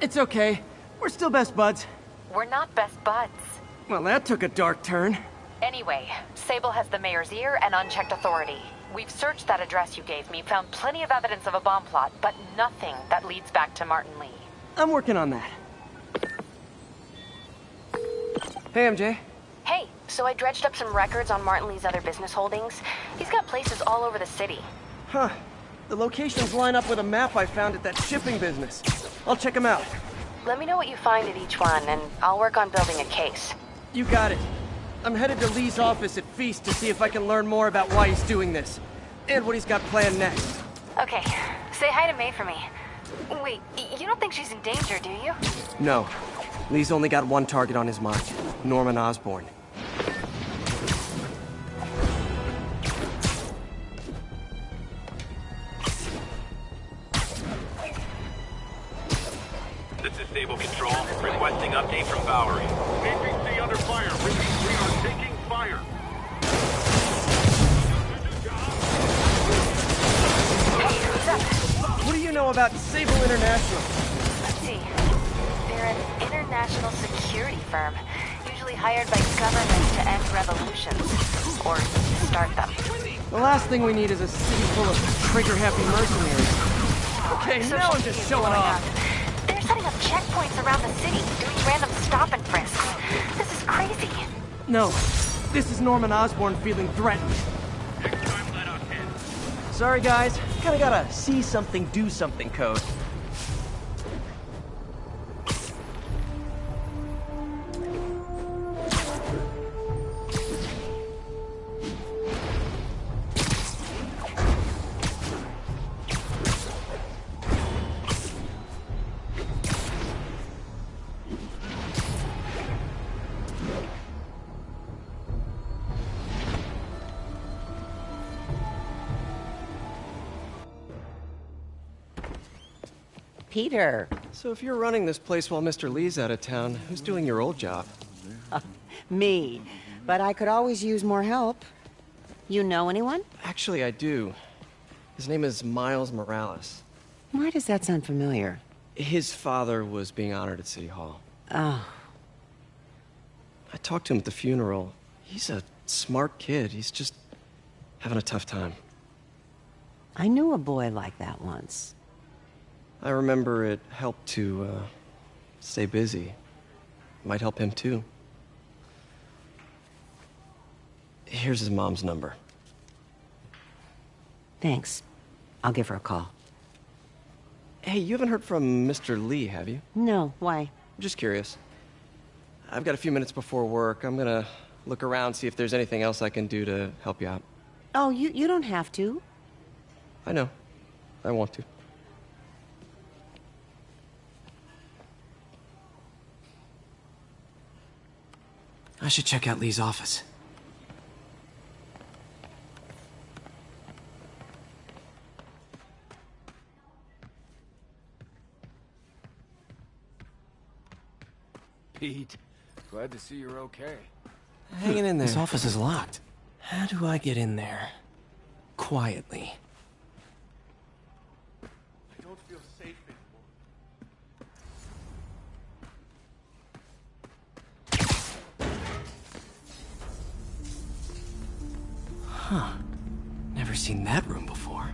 It's okay. We're still best buds. We're not best buds. Well, that took a dark turn. Anyway, Sable has the mayor's ear and unchecked authority. We've searched that address you gave me, found plenty of evidence of a bomb plot, but nothing that leads back to Martin Lee. I'm working on that. Hey, MJ. Hey, so I dredged up some records on Martin Lee's other business holdings. He's got places all over the city. Huh. The locations line up with a map I found at that shipping business. I'll check them out. Let me know what you find at each one, and I'll work on building a case. You got it. I'm headed to Lee's office at Feast to see if I can learn more about why he's doing this. And what he's got planned next. Okay. Say hi to May for me. Wait, you don't think she's in danger, do you? No. Lee's only got one target on his mind. Norman Osborn. This is Sable Control, requesting update from Bowery. APC under fire. We are taking fire. Hey, what's up? What do you know about Sable International? Let's see. They're an international security firm, usually hired by governments to end revolutions, or start them. The last thing we need is a city full of trigger-happy mercenaries. Okay, now I'm just showing off. They're setting up checkpoints around the city, doing random stop and frisks. This is crazy. No, this is Norman Osborn feeling threatened. Next time, let us in. Sorry, guys. Kinda got a see something, do something code. Peter. So if you're running this place while Mr. Lee's out of town, who's doing your old job? Me. But I could always use more help. You know anyone? Actually, I do. His name is Miles Morales. Why does that sound familiar? His father was being honored at City Hall. Oh. I talked to him at the funeral. He's a smart kid. He's just having a tough time. I knew a boy like that once. I remember it helped to, stay busy. Might help him, too. Here's his mom's number. Thanks. I'll give her a call. Hey, you haven't heard from Mr. Lee, have you? No, why? I'm just curious. I've got a few minutes before work. I'm gonna look around, see if there's anything else I can do to help you out. Oh, you don't have to. I know. I want to. I should check out Lee's office. Pete, glad to see you're okay. Hanging in there. This office is locked. How do I get in there? Quietly. I don't feel safe anymore. Huh. Never seen that room before.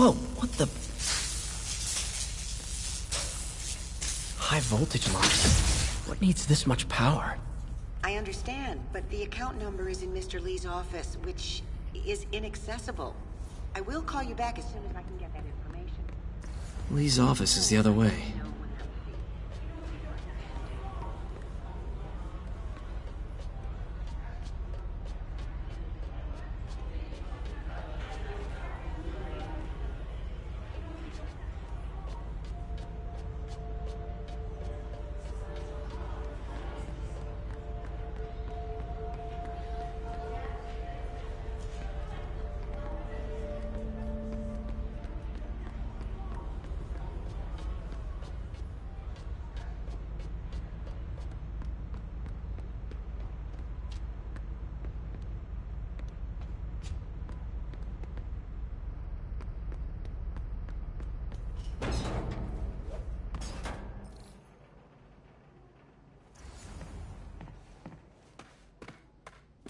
Whoa, what the... High voltage lines. What needs this much power? I understand, but the account number is in Mr. Lee's office, which is inaccessible. I will call you back as soon as I can get that information. Lee's office is the other way.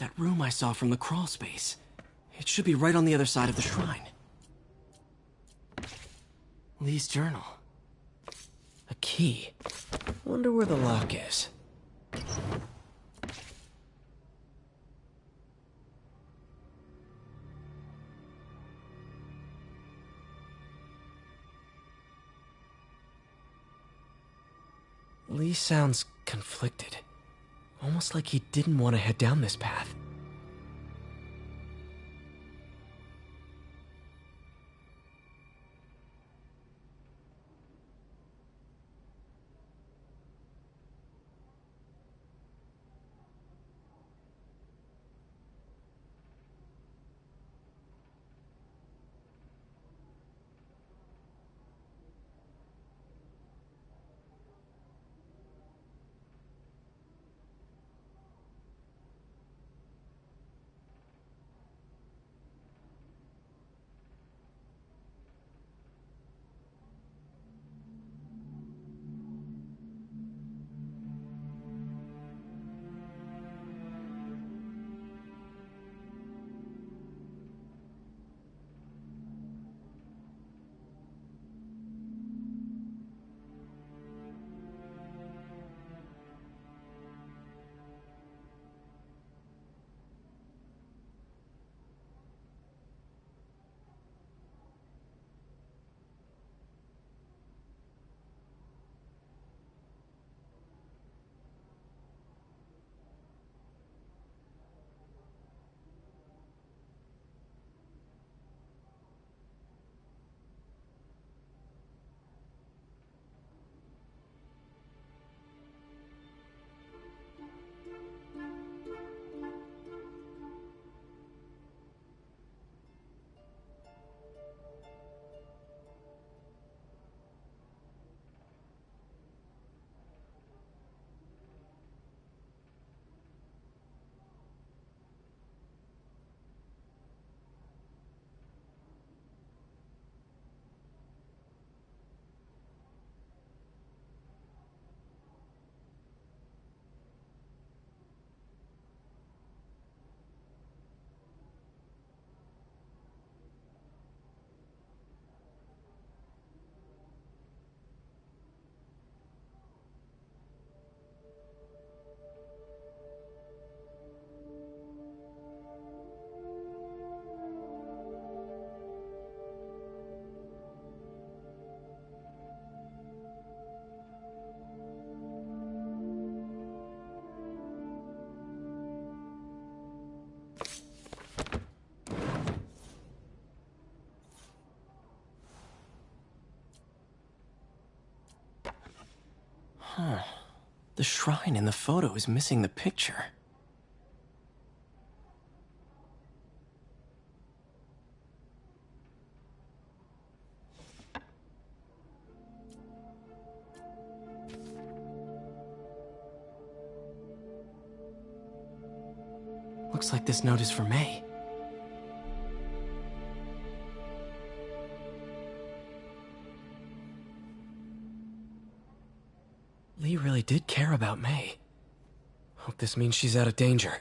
That room I saw from the crawl space. It should be right on the other side of the shrine. Lee's journal. A key. Wonder where the lock is. Lee sounds conflicted. Almost like he didn't want to head down this path. Huh. The shrine in the photo is missing the picture. Looks like this note is for May. Lee really did care about May. Hope this means she's out of danger.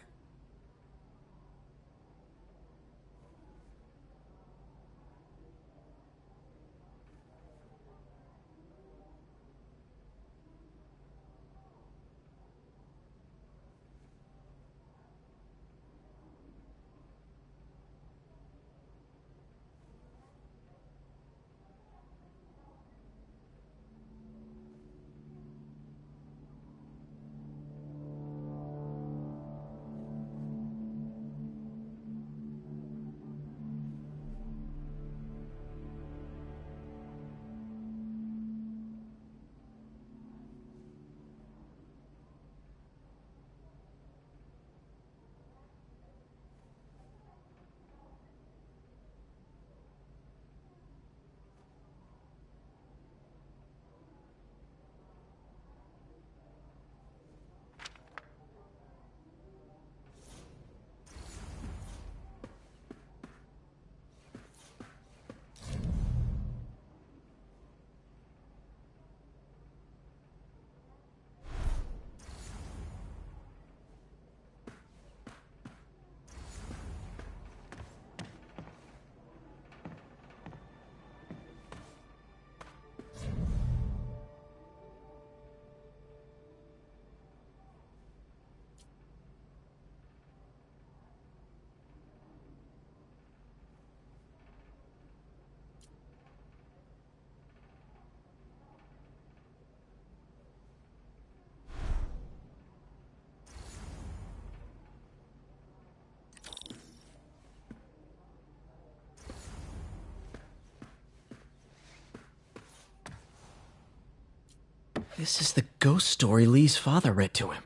This is the ghost story Lee's father read to him.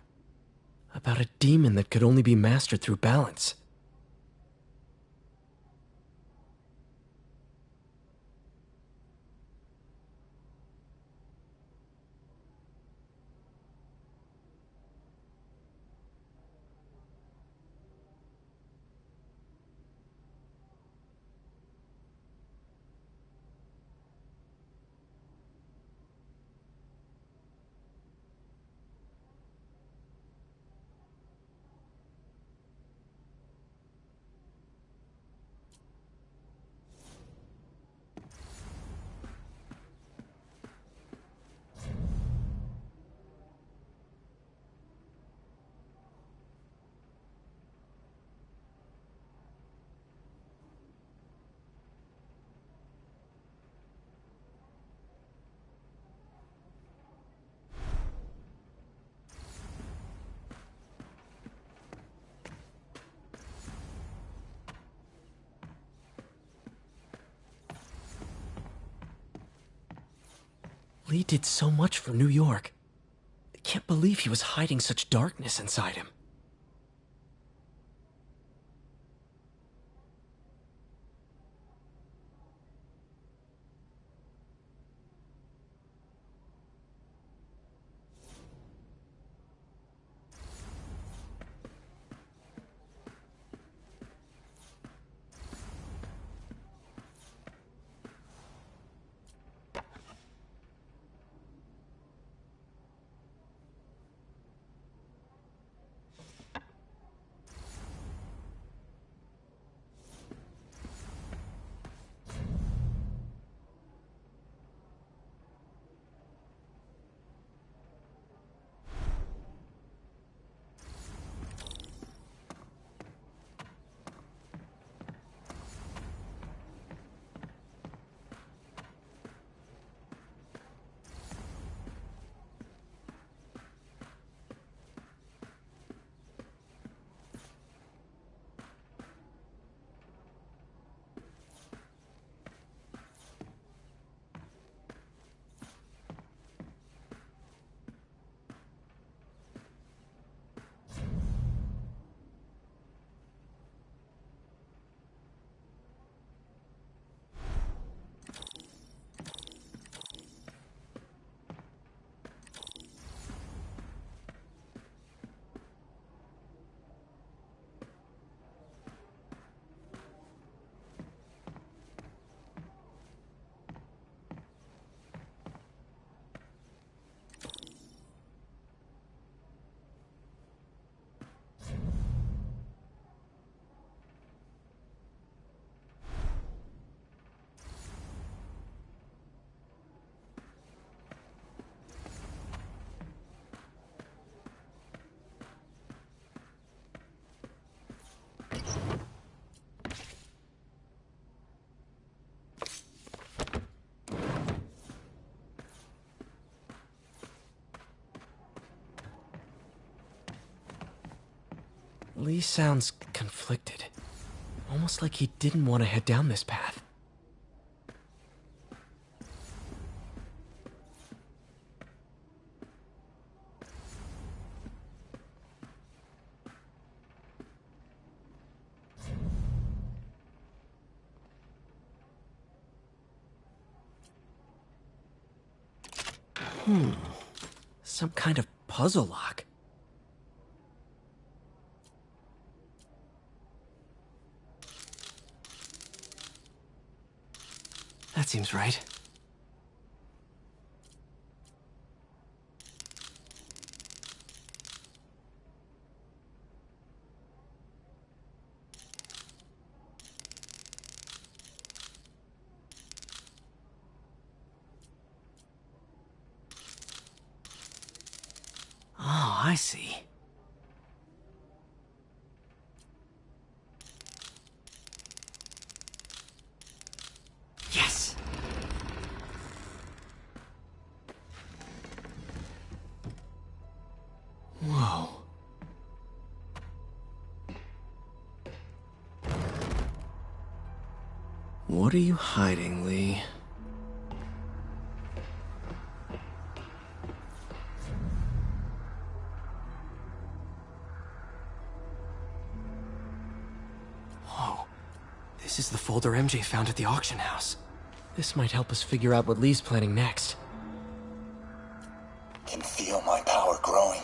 About a demon that could only be mastered through balance. Lee did so much for New York. I can't believe he was hiding such darkness inside him. Lee sounds conflicted. Almost like he didn't want to head down this path. Some kind of puzzle lock. That seems right. Oh, I see. Yes! Whoa. What are you hiding, Lee? folder MJ found at the auction house. This might help us figure out what Lee's planning next. Can feel my power growing,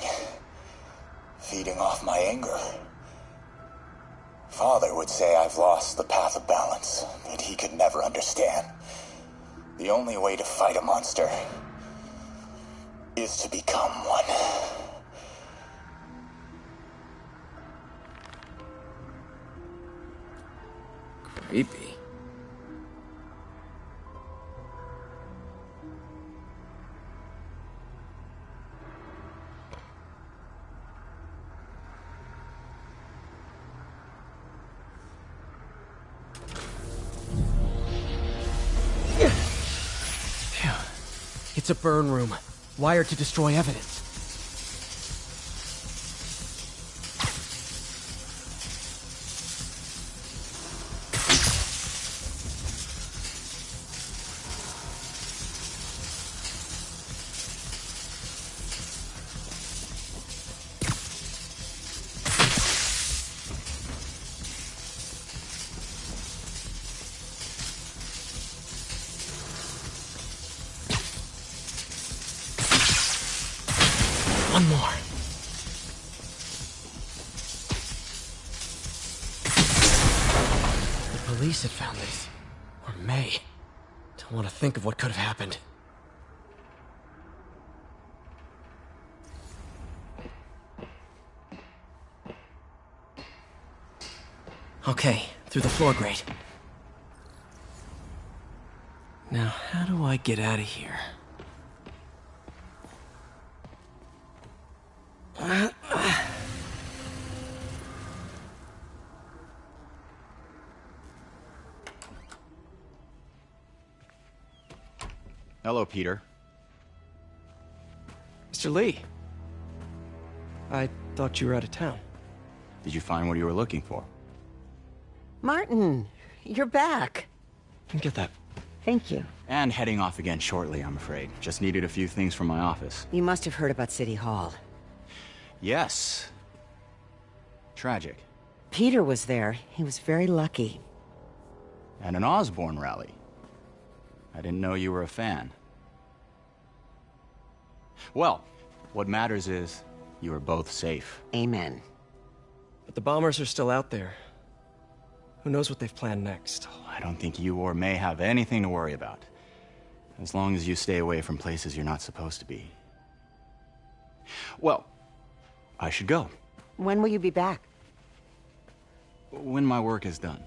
feeding off my anger. Father would say I've lost the path of balance, but he could never understand. The only way to fight a monster is to become one. Creepy. Phew. It's a burn room, wired to destroy evidence. One more. The police had found this. Or may. Don't want to think of what could have happened. Okay, through the floor grate. Now, how do I get out of here? Hello, Peter. Mr. Lee. I thought you were out of town. Did you find what you were looking for? Martin, you're back. Get that. Thank you. And heading off again shortly, I'm afraid. Just needed a few things from my office. You must have heard about City Hall. Yes. Tragic. Peter was there. He was very lucky. At an Osborne rally. I didn't know you were a fan. Well, what matters is you are both safe. Amen. But the bombers are still out there. Who knows what they've planned next? I don't think you or May have anything to worry about. As long as you stay away from places you're not supposed to be. Well, I should go. When will you be back? When my work is done.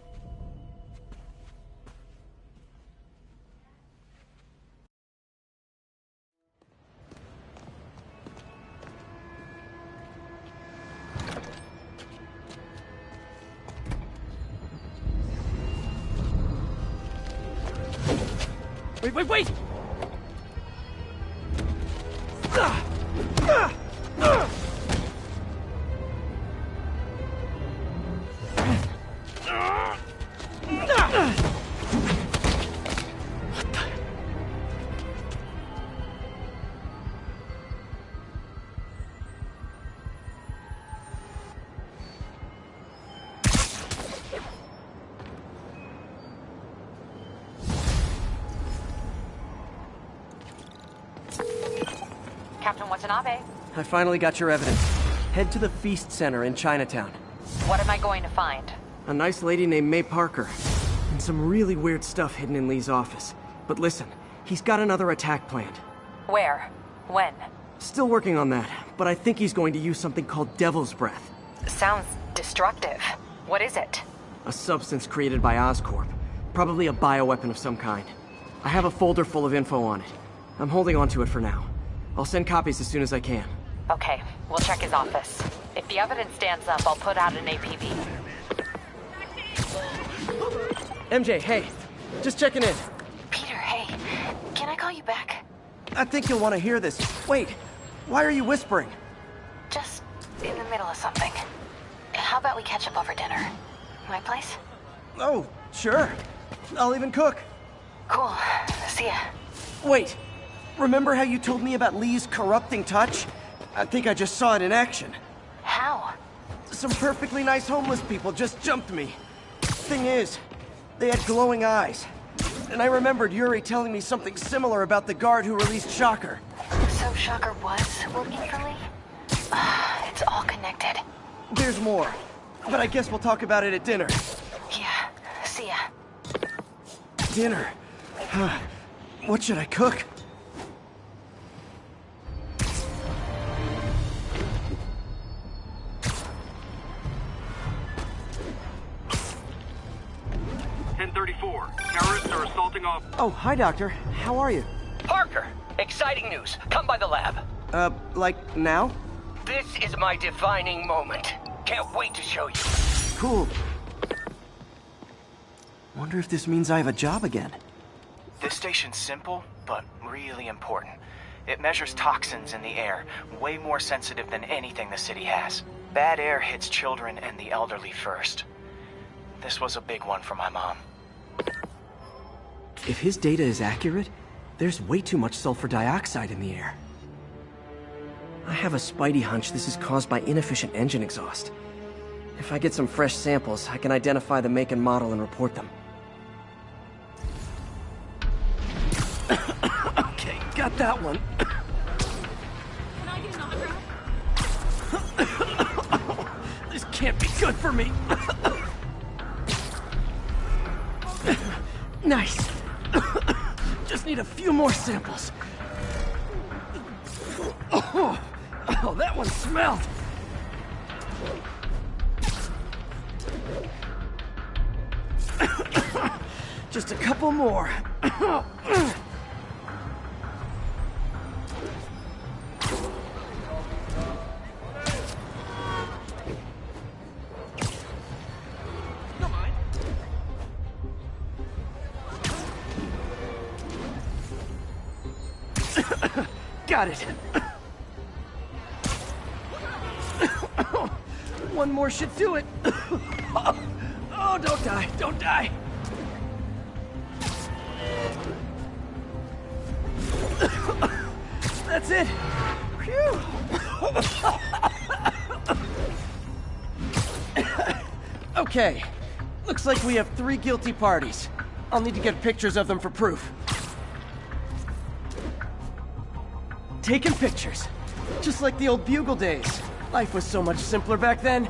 Wait! Captain Watanabe, I finally got your evidence. Head to the Feast Center in Chinatown. what am I going to find? A nice lady named May Parker. And some really weird stuff hidden in Lee's office. But listen, he's got another attack planned. Where? When? Still working on that, but I think he's going to use something called Devil's Breath. Sounds destructive. What is it? A substance created by Oscorp. Probably a bioweapon of some kind. I have a folder full of info on it. I'm holding on to it for now. I'll send copies as soon as I can. Okay, we'll check his office. If the evidence stands up, I'll put out an APB. MJ, hey. Just checking in. Peter, hey. Can I call you back? I think you'll want to hear this. Wait, why are you whispering? Just in the middle of something. How about we catch up over dinner? My place? Oh, sure. I'll even cook. Cool. See ya. Wait, remember how you told me about Lee's corrupting touch? I think I just saw it in action. How? Some perfectly nice homeless people just jumped me. Thing is, They had glowing eyes. And I remembered Yuri telling me something similar about the guard who released Shocker. So Shocker was working for Lee? It's all connected. There's more. But I guess we'll talk about it at dinner. Yeah, see ya. Dinner? What should I cook? Terrorists are assaulting off. Oh, hi, Doctor. How are you? Parker, exciting news. Come by the lab. Like now? This is my defining moment. Can't wait to show you. Cool. Wonder if this means I have a job again. This station's simple, but really important. It measures toxins in the air, way more sensitive than anything the city has. Bad air hits children and the elderly first. This was a big one for my mom. If his data is accurate, there's way too much sulfur dioxide in the air. I have a spidey hunch this is caused by inefficient engine exhaust. If I get some fresh samples, I can identify the make and model and report them. Okay, got that one. Can I get an autograph? This can't be good for me. Nice. Just need a few more samples. Oh, that one smelled. Just a couple more. Got it. One more should do it. Oh, don't die, don't die. That's it. Phew. Okay. Looks like we have 3 guilty parties. I'll need to get pictures of them for proof. Taking pictures. Just like the old Bugle days. Life was so much simpler back then.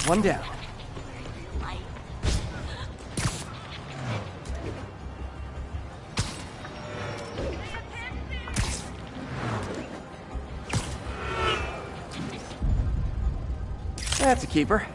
One down. That's a keeper.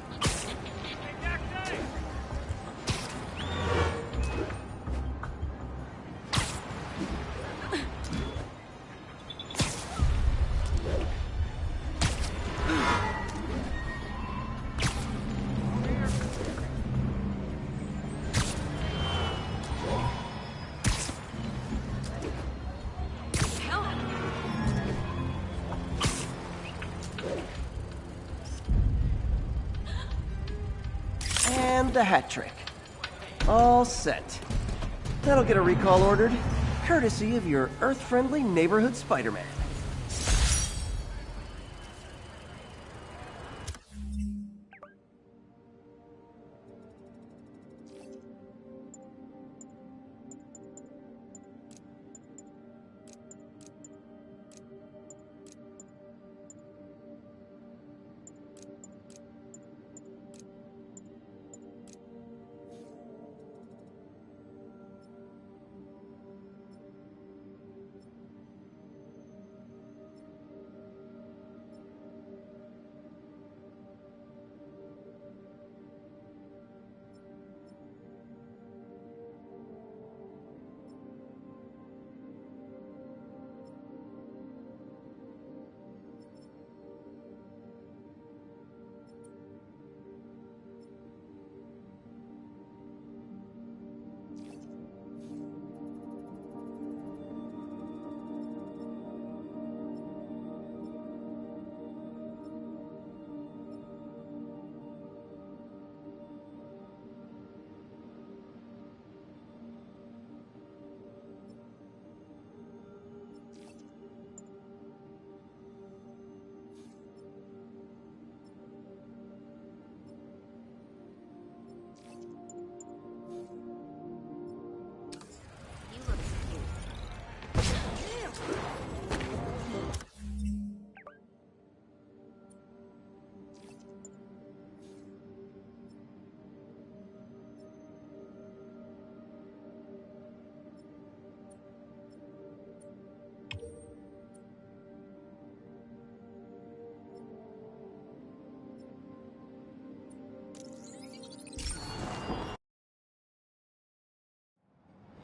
And the hat trick. All set. That'll get a recall ordered, courtesy of your Earth-friendly neighborhood Spider-Man.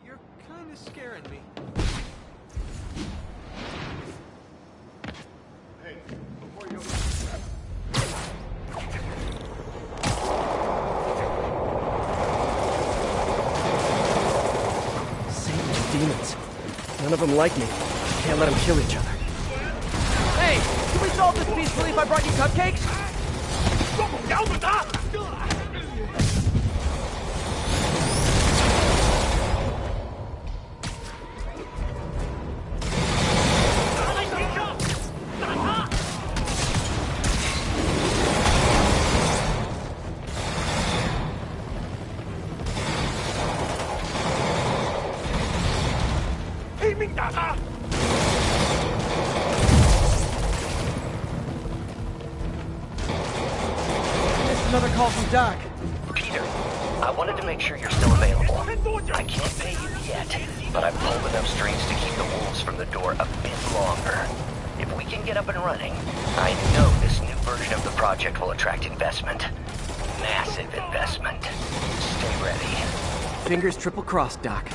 You're kind of scaring me. Hey, before you go... Satan's demons. None of them like me. Can't let them kill each other. Hey, can we solve this peacefully if I brought you cupcakes? 咬住他！ 拼命打他！ Another call from Doc. Peter, I wanted to make sure you're still available. I can't pay you yet, but I've pulled enough strings to keep the wolves from the door a bit longer. If we can get up and running, I know this new version of the project will attract investment. Massive investment. Stay ready. Fingers triple crossed, Doc.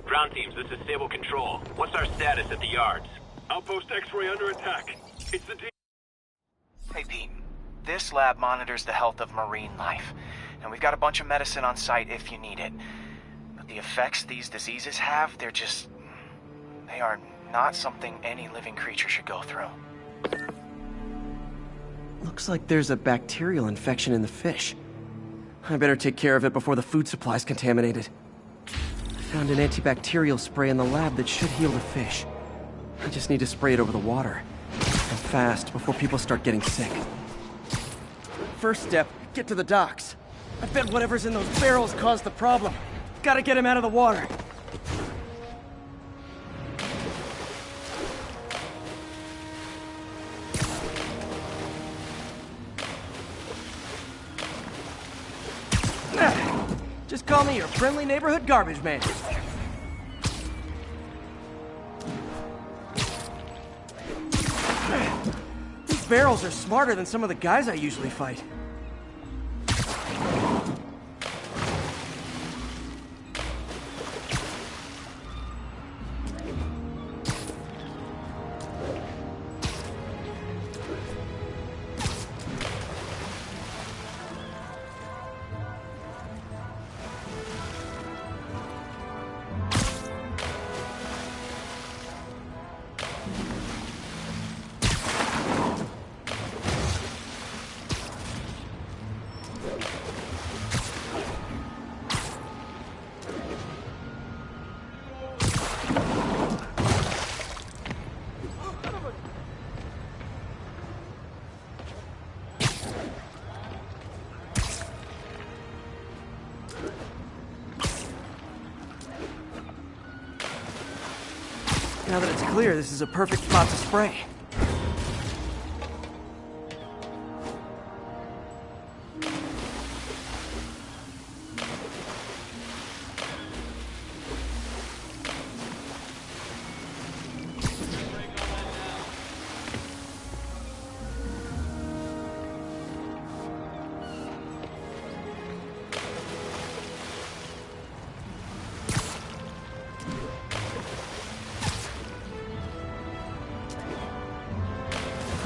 Ground teams, this is Sable Control. What's our status at the yards? Outpost X-ray under attack. It's the team. Hey, Pete. This lab monitors the health of marine life, and we've got a bunch of medicine on site if you need it. But the effects these diseases have, they are not something any living creature should go through. Looks like there's a bacterial infection in the fish. I better take care of it before the food supply's contaminated. I found an antibacterial spray in the lab that should heal the fish. I just need to spray it over the water. And fast, before people start getting sick. First step, get to the docks. I bet whatever's in those barrels caused the problem. Gotta get him out of the water. Just call me your friendly neighborhood garbage man. These barrels are smarter than some of the guys I usually fight. Now that it's clear, this is a perfect spot to spray.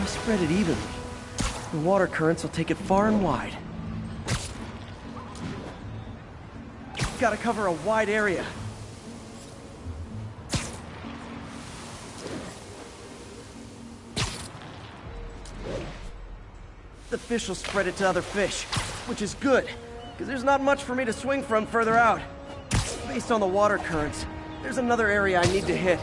Spread it evenly. The water currents will take it far and wide. Gotta cover a wide area. The fish will spread it to other fish, which is good, because there's not much for me to swing from further out. Based on the water currents, there's another area I need to hit.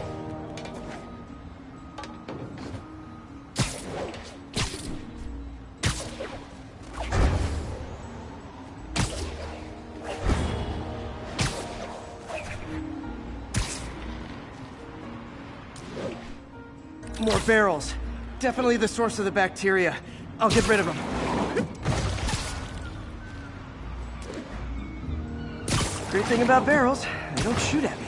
More barrels. Definitely the source of the bacteria. I'll get rid of them. Great thing about barrels, they don't shoot at me.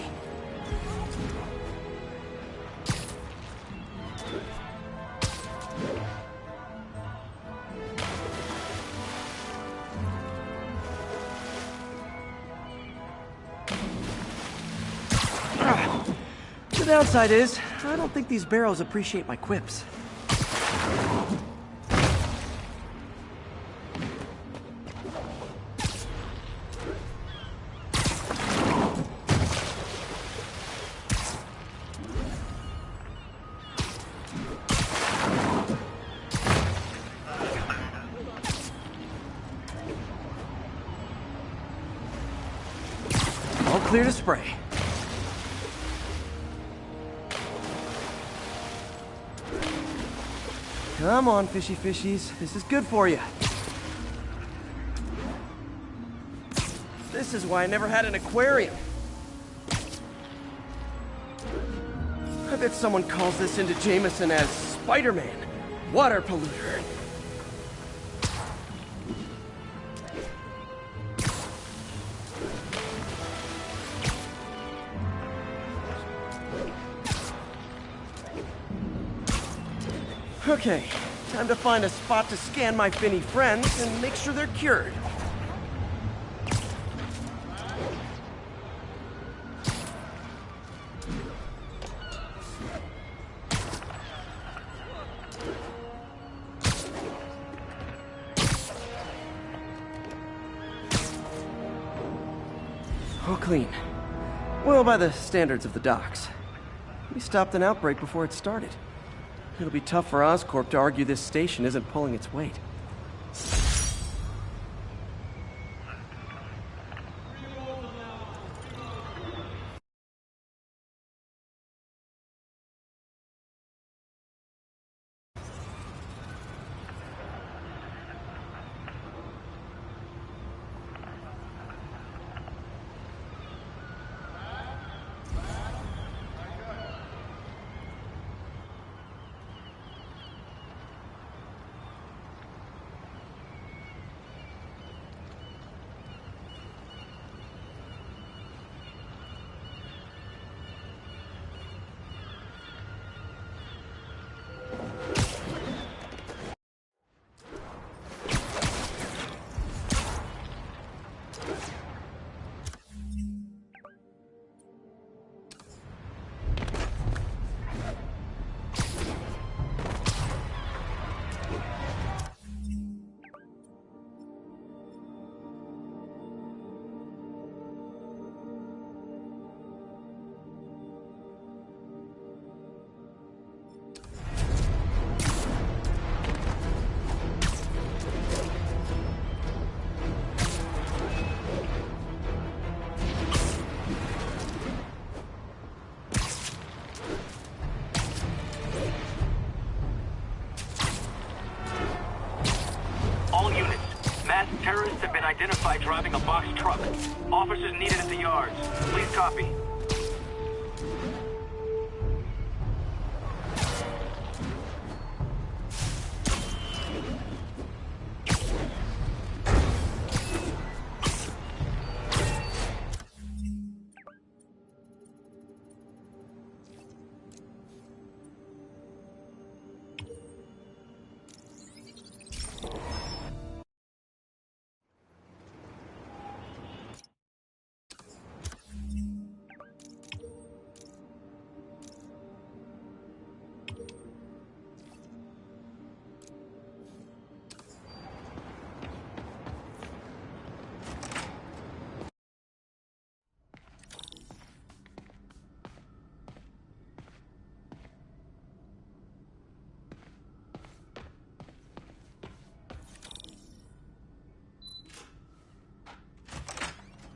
The downside is, I don't think these barrels appreciate my quips. All clear to spray. Come on, fishy fishies. This is good for you. This is why I never had an aquarium. I bet someone calls this into Jameson as Spider-Man, water polluter. Okay, time to find a spot to scan my finny friends and make sure they're cured. All clean. Well, by the standards of the docks. We stopped an outbreak before it started. It'll be tough for Oscorp to argue this station isn't pulling its weight. Terrorists have been identified driving a box truck. Officers needed at the yards. Please copy.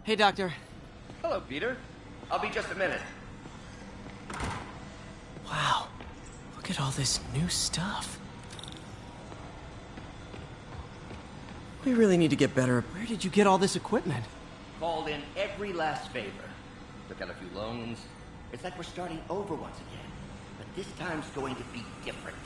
Hey, Doctor. Hello, Peter. I'll be just a minute. Wow. Look at all this new stuff. We really need to get better. Where did you get all this equipment? Called in every last favor. Took out a few loans. It's like we're starting over once again. But this time's going to be different.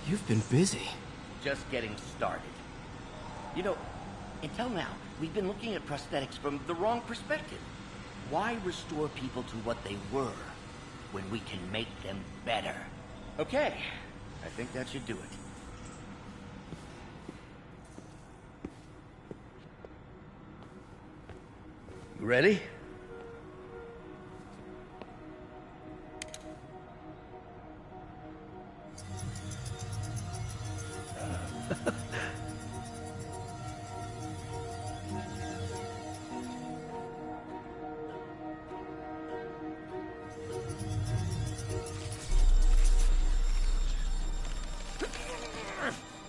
You've been busy. Just getting started. You know, until now, we've been looking at prosthetics from the wrong perspective. Why restore people to what they were when we can make them better? Okay, I think that should do it. You ready?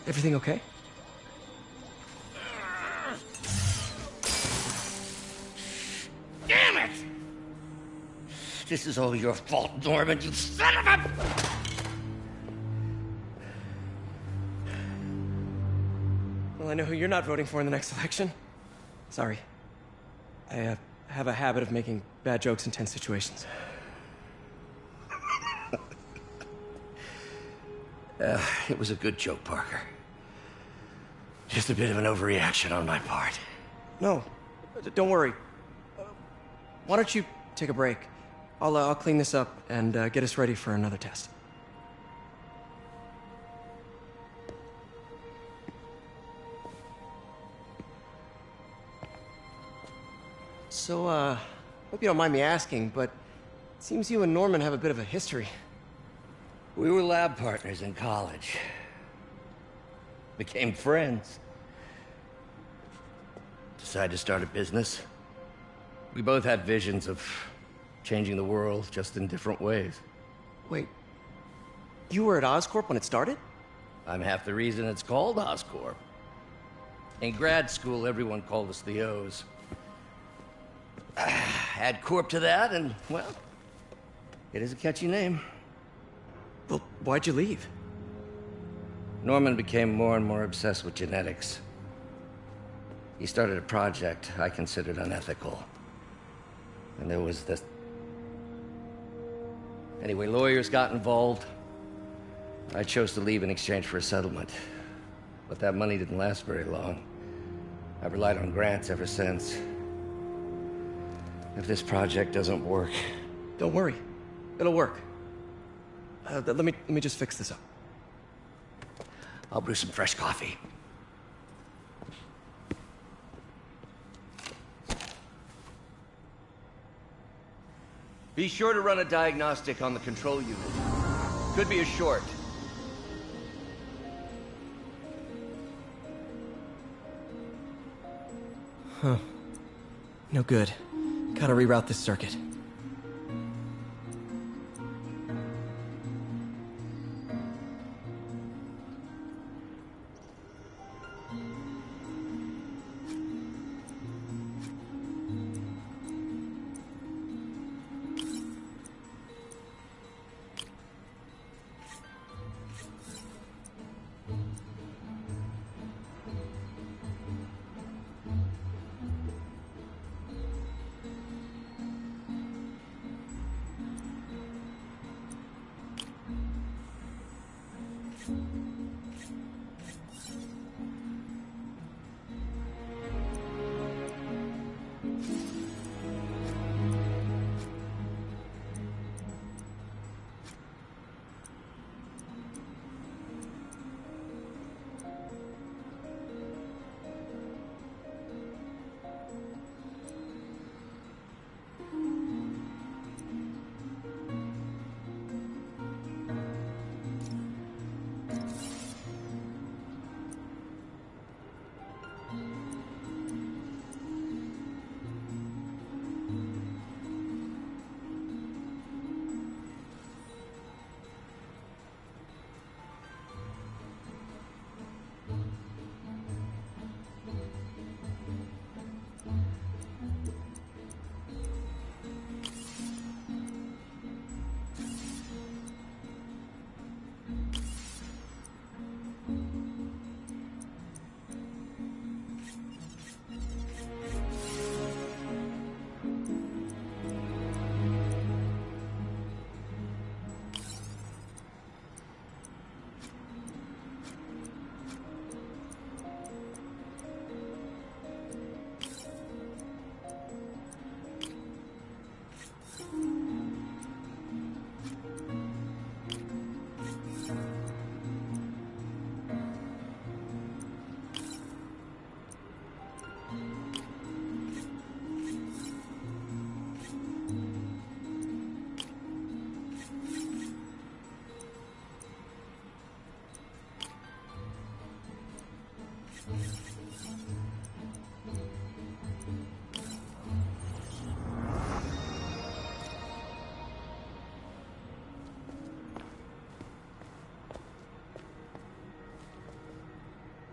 Everything okay? Damn it! This is all your fault, Norman, you son of a... Well, I know who you're not voting for in the next election. Sorry. I have a habit of making bad jokes in tense situations. It was a good joke, Parker. Just a bit of an overreaction on my part. No, don't worry. Why don't you take a break? I'll clean this up and get us ready for another test. So, hope you don't mind me asking, but it seems you and Norman have a bit of a history. We were lab partners in college. Became friends. Decided to start a business. We both had visions of changing the world, just in different ways. Wait, you were at Oscorp when it started? I'm half the reason it's called Oscorp. In grad school, everyone called us the O's. Add Corp to that, and, well, it is a catchy name. Well, why'd you leave? Norman became more and more obsessed with genetics. He started a project I considered unethical. And there was this... Anyway, lawyers got involved. I chose to leave in exchange for a settlement. But that money didn't last very long. I've relied on grants ever since. If this project doesn't work... Don't worry. It'll work. Let me just fix this up. I'll brew some fresh coffee. Be sure to run a diagnostic on the control unit. Could be a short. Huh. No good. Gotta reroute this circuit.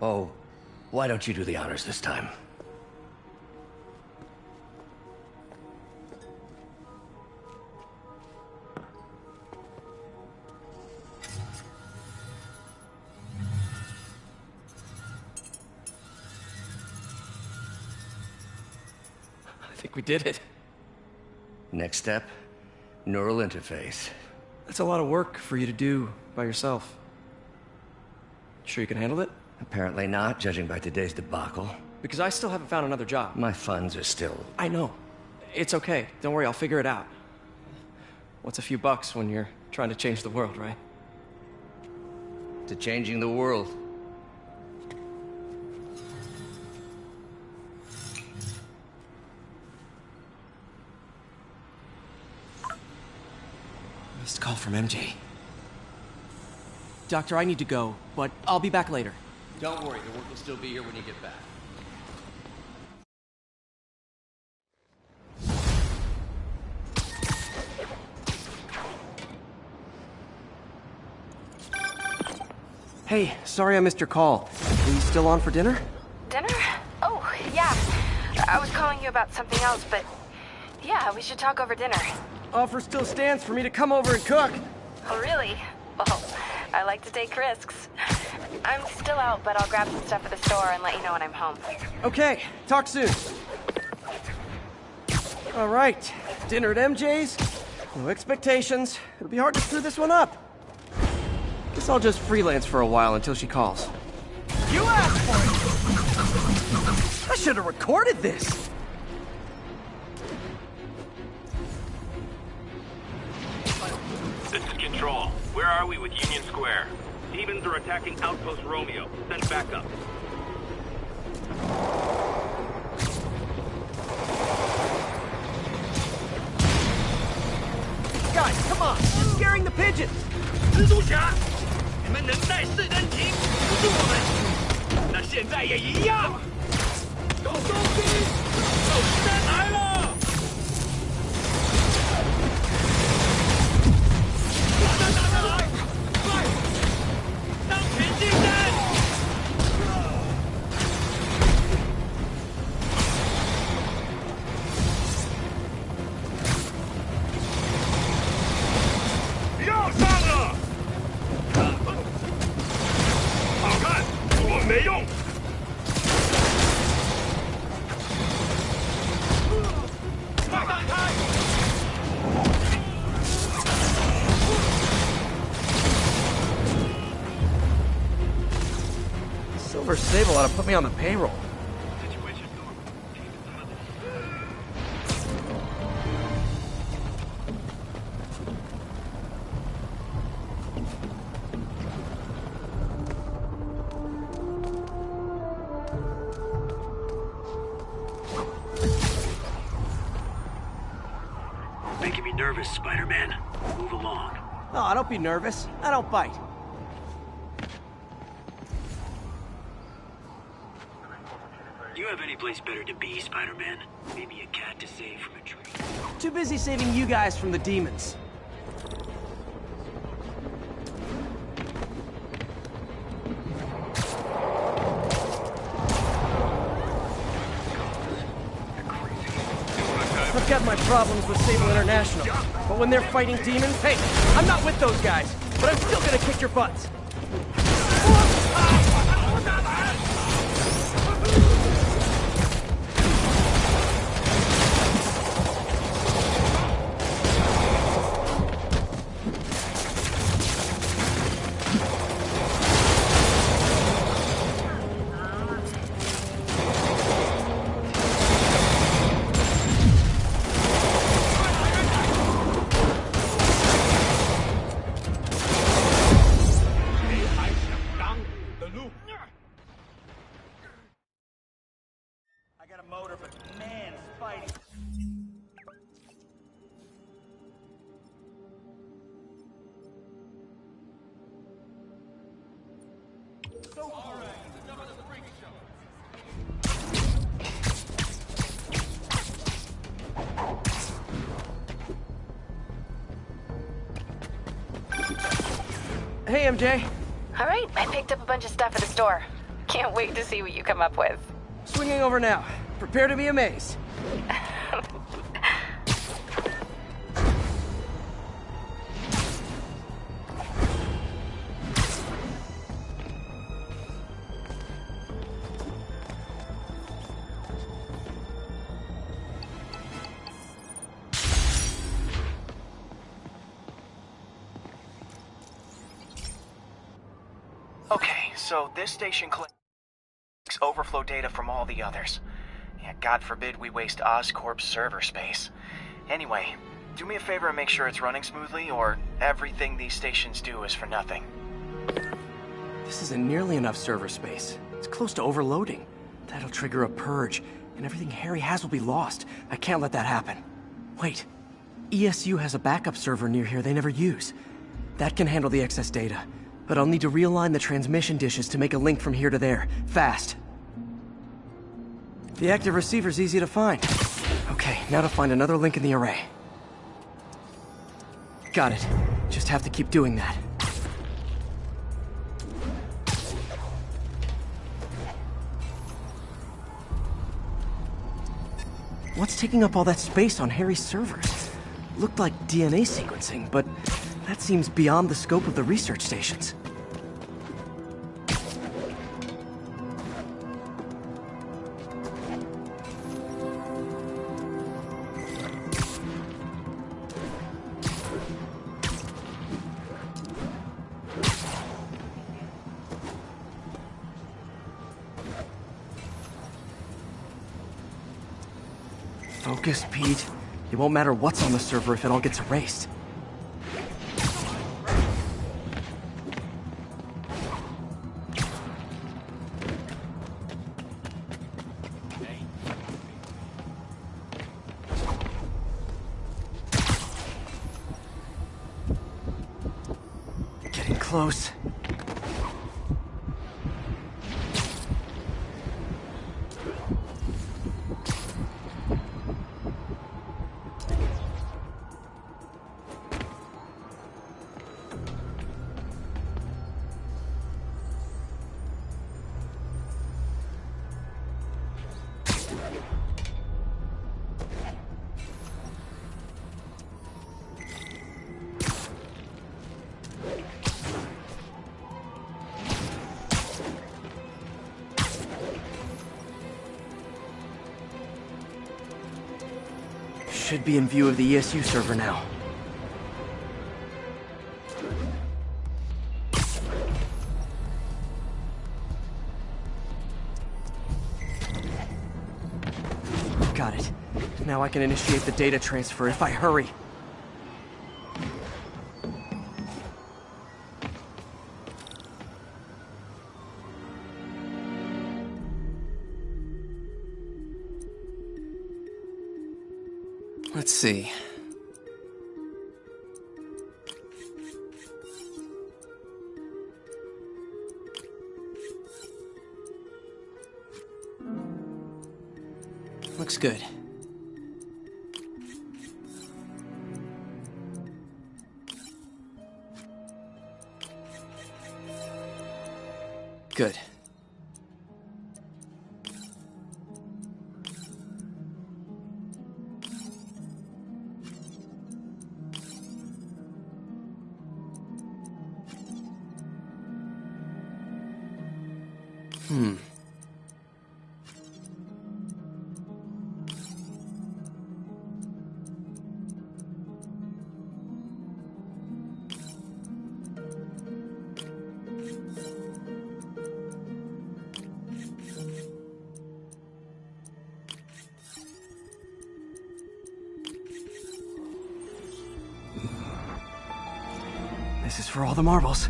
Oh, why don't you do the honors this time? I think we did it. Next step, neural interface. That's a lot of work for you to do by yourself. Sure you can handle it? Apparently not, judging by today's debacle. Because I still haven't found another job. My funds are still... I know. It's okay. Don't worry, I'll figure it out. What's a few bucks when you're trying to change the world, right? To changing the world. Missed call from MJ. Doctor, I need to go, but I'll be back later. Don't worry, the work will still be here when you get back. Hey, sorry I missed your call. Are you still on for dinner? Dinner? Oh, yeah. I was calling you about something else, but yeah, we should talk over dinner. Offer still stands for me to come over and cook. Oh, really? Well, I like to take risks. I'm still out, but I'll grab some stuff at the store and let you know when I'm home. Okay, talk soon. All right, dinner at MJ's. No expectations. It'll be hard to screw this one up. Guess I'll just freelance for a while until she calls. You asked for it! I should have recorded this! This is Control. Where are we with Union Square? Demons are attacking Outpost Romeo. Send backup. Guys, come on! You're scaring the pigeons! 蜘蛛侠，你们能耐世人情，不是我们，那现在也一样。狗东西，狗时代来了！打来，快，当前进战！要上了！ 好看，不过没用。快散开！ Silver Sable ought to put me on the payroll. Making me nervous, Spider-Man. Move along. Oh, don't be nervous. I don't bite. You have any place better to be, Spider-Man? Maybe a cat to save from a tree. Too busy saving you guys from the demons. I've got my problems with Sable International, but when they're fighting demons, hey, I'm not with those guys, but I'm still gonna kick your butts. Hey, MJ. All right, I picked up a bunch of stuff at the store. Can't wait to see what you come up with. Swinging over now. Prepare to be amazed. Okay, so this station collects overflow data from all the others. Yeah, God forbid we waste Oscorp's server space. Anyway, Do me a favor and make sure it's running smoothly, or everything these stations do is for nothing. This isn't nearly enough server space. It's close to overloading. That'll trigger a purge, and everything Harry has will be lost. I can't let that happen. Wait. ESU has a backup server near here they never use. That can handle the excess data, but I'll need to realign the transmission dishes to make a link from here to there, fast. The active receiver's easy to find. Okay, now to find another link in the array. Got it. Just have to keep doing that. What's taking up all that space on Harry's servers? Looked like DNA sequencing, but that seems beyond the scope of the research stations. Focus, Pete. It won't matter what's on the server if it all gets erased. Getting close. Should be in view of the ESU server now. Got it. Now I can initiate the data transfer if I hurry. Let's see. Looks good. Good. This is for all the marbles.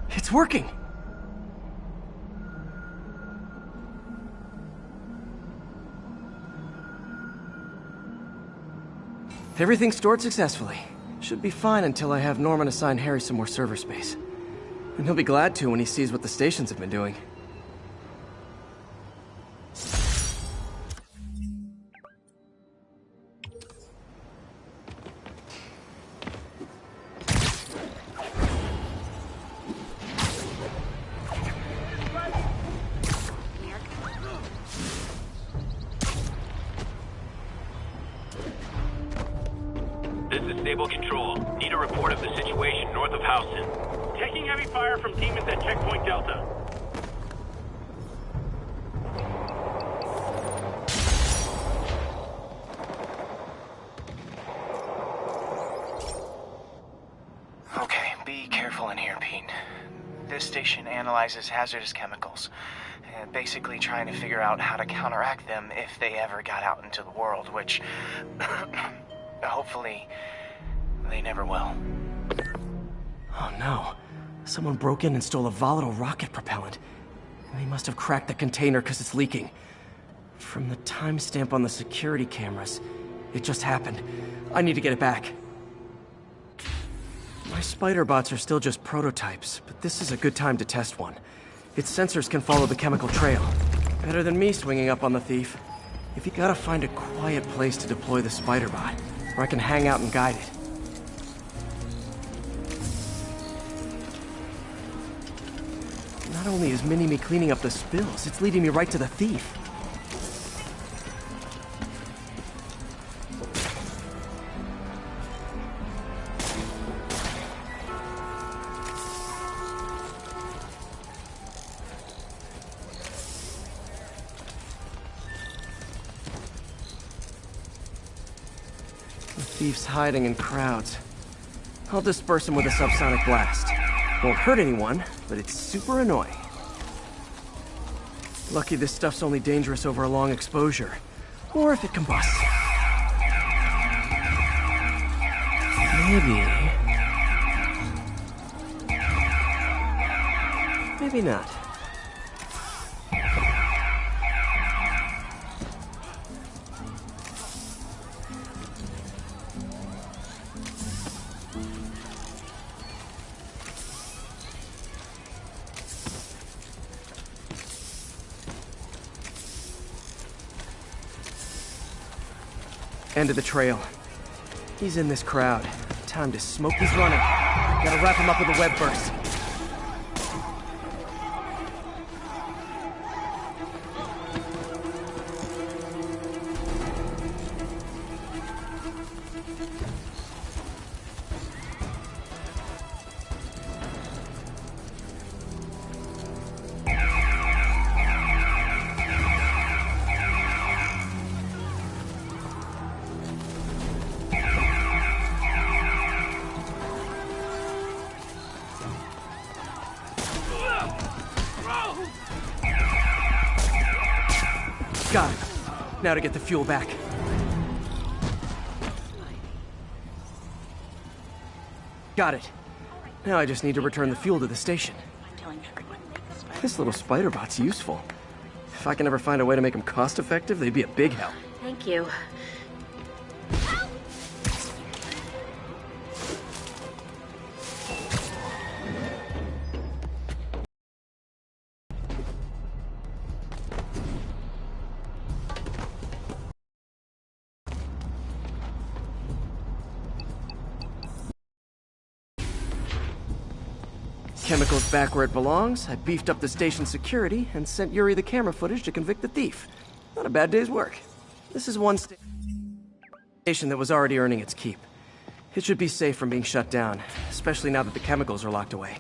It's working! Everything stored successfully. Should be fine until I have Norman assign Harry some more server space. And he'll be glad to when he sees what the stations have been doing. This is Stable Control. Need a report of the situation north of Houston. Taking heavy fire from demons at Checkpoint Delta. Okay, be careful in here, Pete. This station analyzes hazardous chemicals. Basically trying to figure out how to counteract them if they ever got out into the world, which hopefully they never will. Oh no. Someone broke in and stole a volatile rocket propellant. And they must have cracked the container because it's leaking. From the timestamp on the security cameras, it just happened. I need to get it back. My spider bots are still just prototypes, but this is a good time to test one. Its sensors can follow the chemical trail. Better than me swinging up on the thief. If you gotta find a quiet place to deploy the spider bot, where I can hang out and guide it. Not only is Mini-Me cleaning up the spills, it's leading me right to the thief. The thief's hiding in crowds. I'll disperse him with a subsonic blast. Won't hurt anyone, but it's super annoying. Lucky this stuff's only dangerous over a long exposure. Or if it combusts. Maybe not. End of the trail. He's in this crowd. Time to smoke his running. Gotta wrap him up with a web burst. Got it. Now to get the fuel back. Got it. Now I just need to return the fuel to the station. This little spider bot's useful. If I can ever find a way to make them cost-effective, they'd be a big help. Thank you. Chemicals back where it belongs. I beefed up the station's security and sent Yuri the camera footage to convict the thief. Not a bad day's work. This is one station that was already earning its keep. It should be safe from being shut down, especially now that the chemicals are locked away.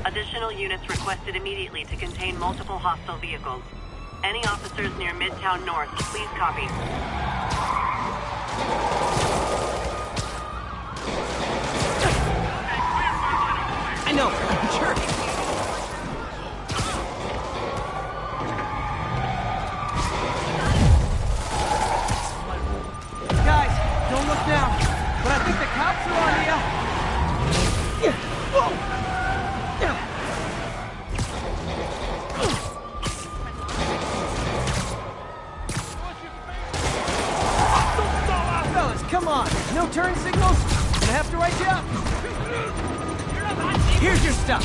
Additional units requested immediately to contain multiple hostile vehicles. Any officers near Midtown North, please copy. I know, I'm a jerk. Guys, don't look now, but I think the cops are on you. Whoa! Fellas, come on. No turn signals? Gonna have to write you up. Here's your stuff.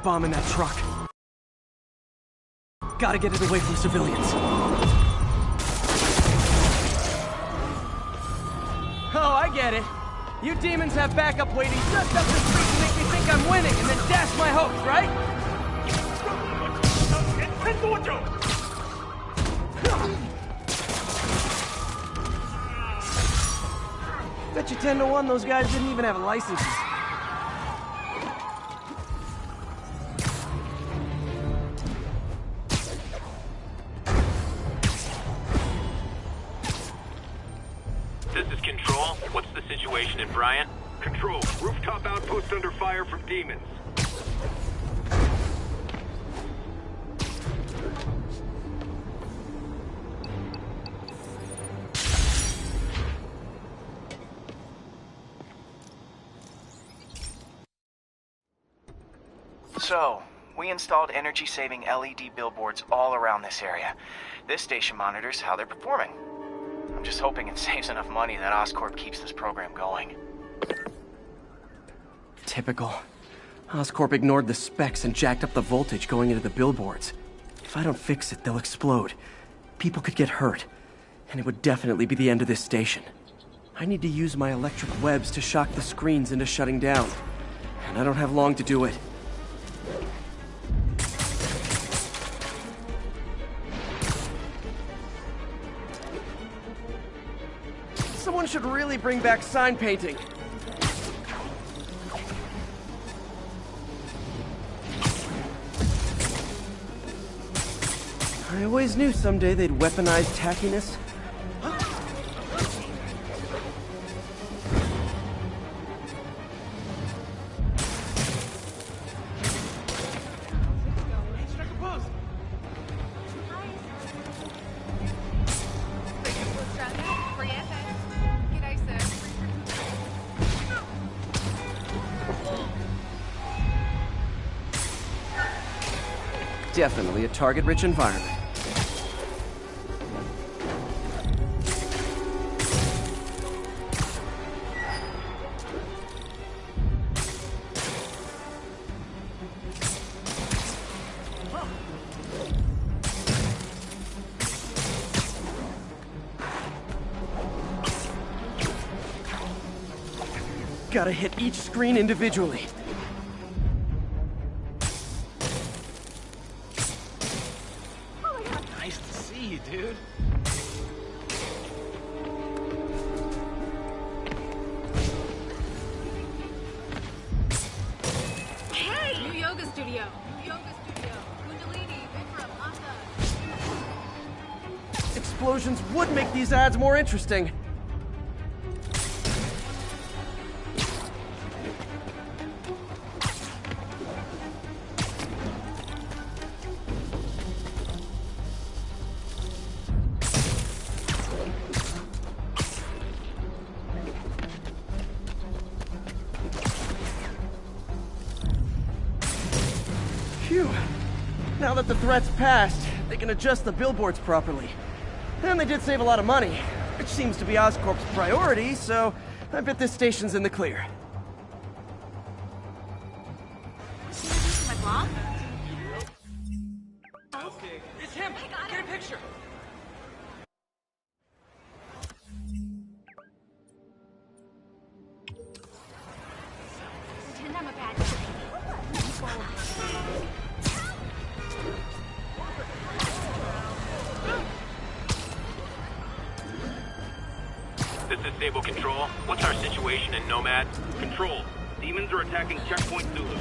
Bomb in that truck. Gotta get it away from civilians. Oh, I get it. You demons have backup waiting just up the street to make me think I'm winning and then dash my hopes, right? Bet you 10 to 1 those guys didn't even have licenses. This is Control. What's the situation in Bryant? Control, rooftop outpost under fire from demons. So, we installed energy-saving LED billboards all around this area. This station monitors how they're performing. I'm just hoping it saves enough money that Oscorp keeps this program going. Typical. Oscorp ignored the specs and jacked up the voltage going into the billboards. If I don't fix it, they'll explode. People could get hurt. And it would definitely be the end of this station. I need to use my electric webs to shock the screens into shutting down. And I don't have long to do it. Someone should really bring back sign painting. I always knew someday they'd weaponize tackiness. Definitely a target-rich environment. Gotta hit each screen individually. Nice to see you, dude. Hey! New yoga studio. Kundalini, Bikram, Asa. Explosions would make these ads more interesting. Phew. Now that the threat's passed, they can adjust the billboards properly. And they did save a lot of money, which seems to be Oscorp's priority, so I bet this station's in the clear. My blog? Okay, it's him. Get a picture. Pretend I'm a bad This is Stable Control. What's our situation in Nomad? Control, demons are attacking Checkpoint Zulu.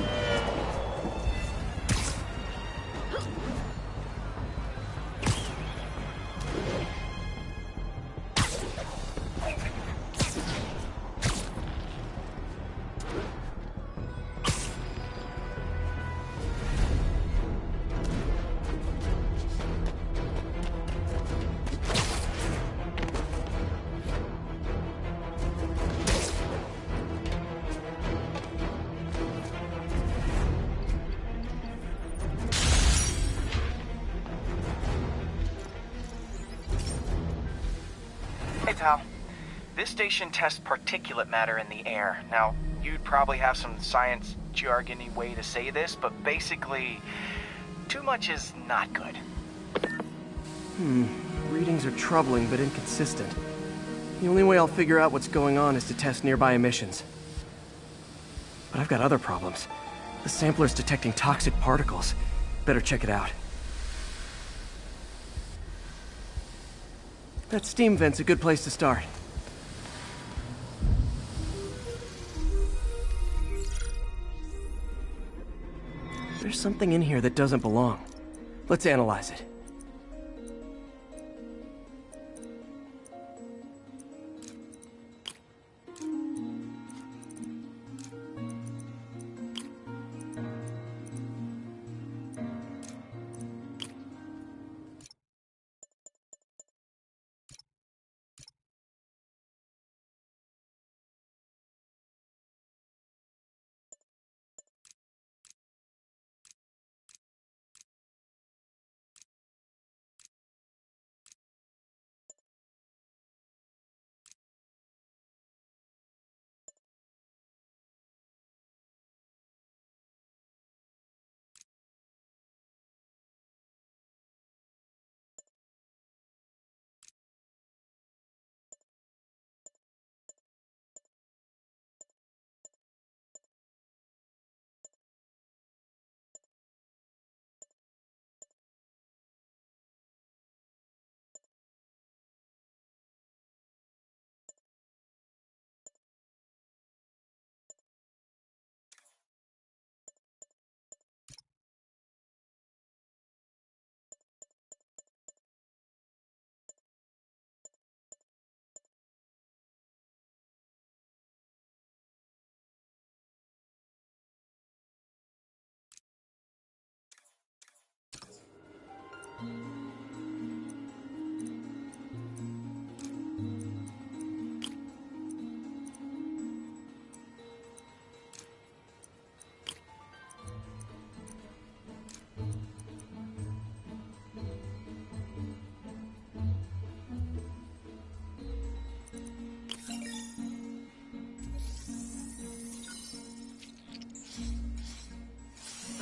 Hey, Tal. This station tests particulate matter in the air. Now, you'd probably have some science jargony way to say this, but basically, too much is not good. Readings are troubling but inconsistent. The only way I'll figure out what's going on is to test nearby emissions. But I've got other problems. The sampler's detecting toxic particles. Better check it out. That steam vent's a good place to start. There's something in here that doesn't belong. Let's analyze it.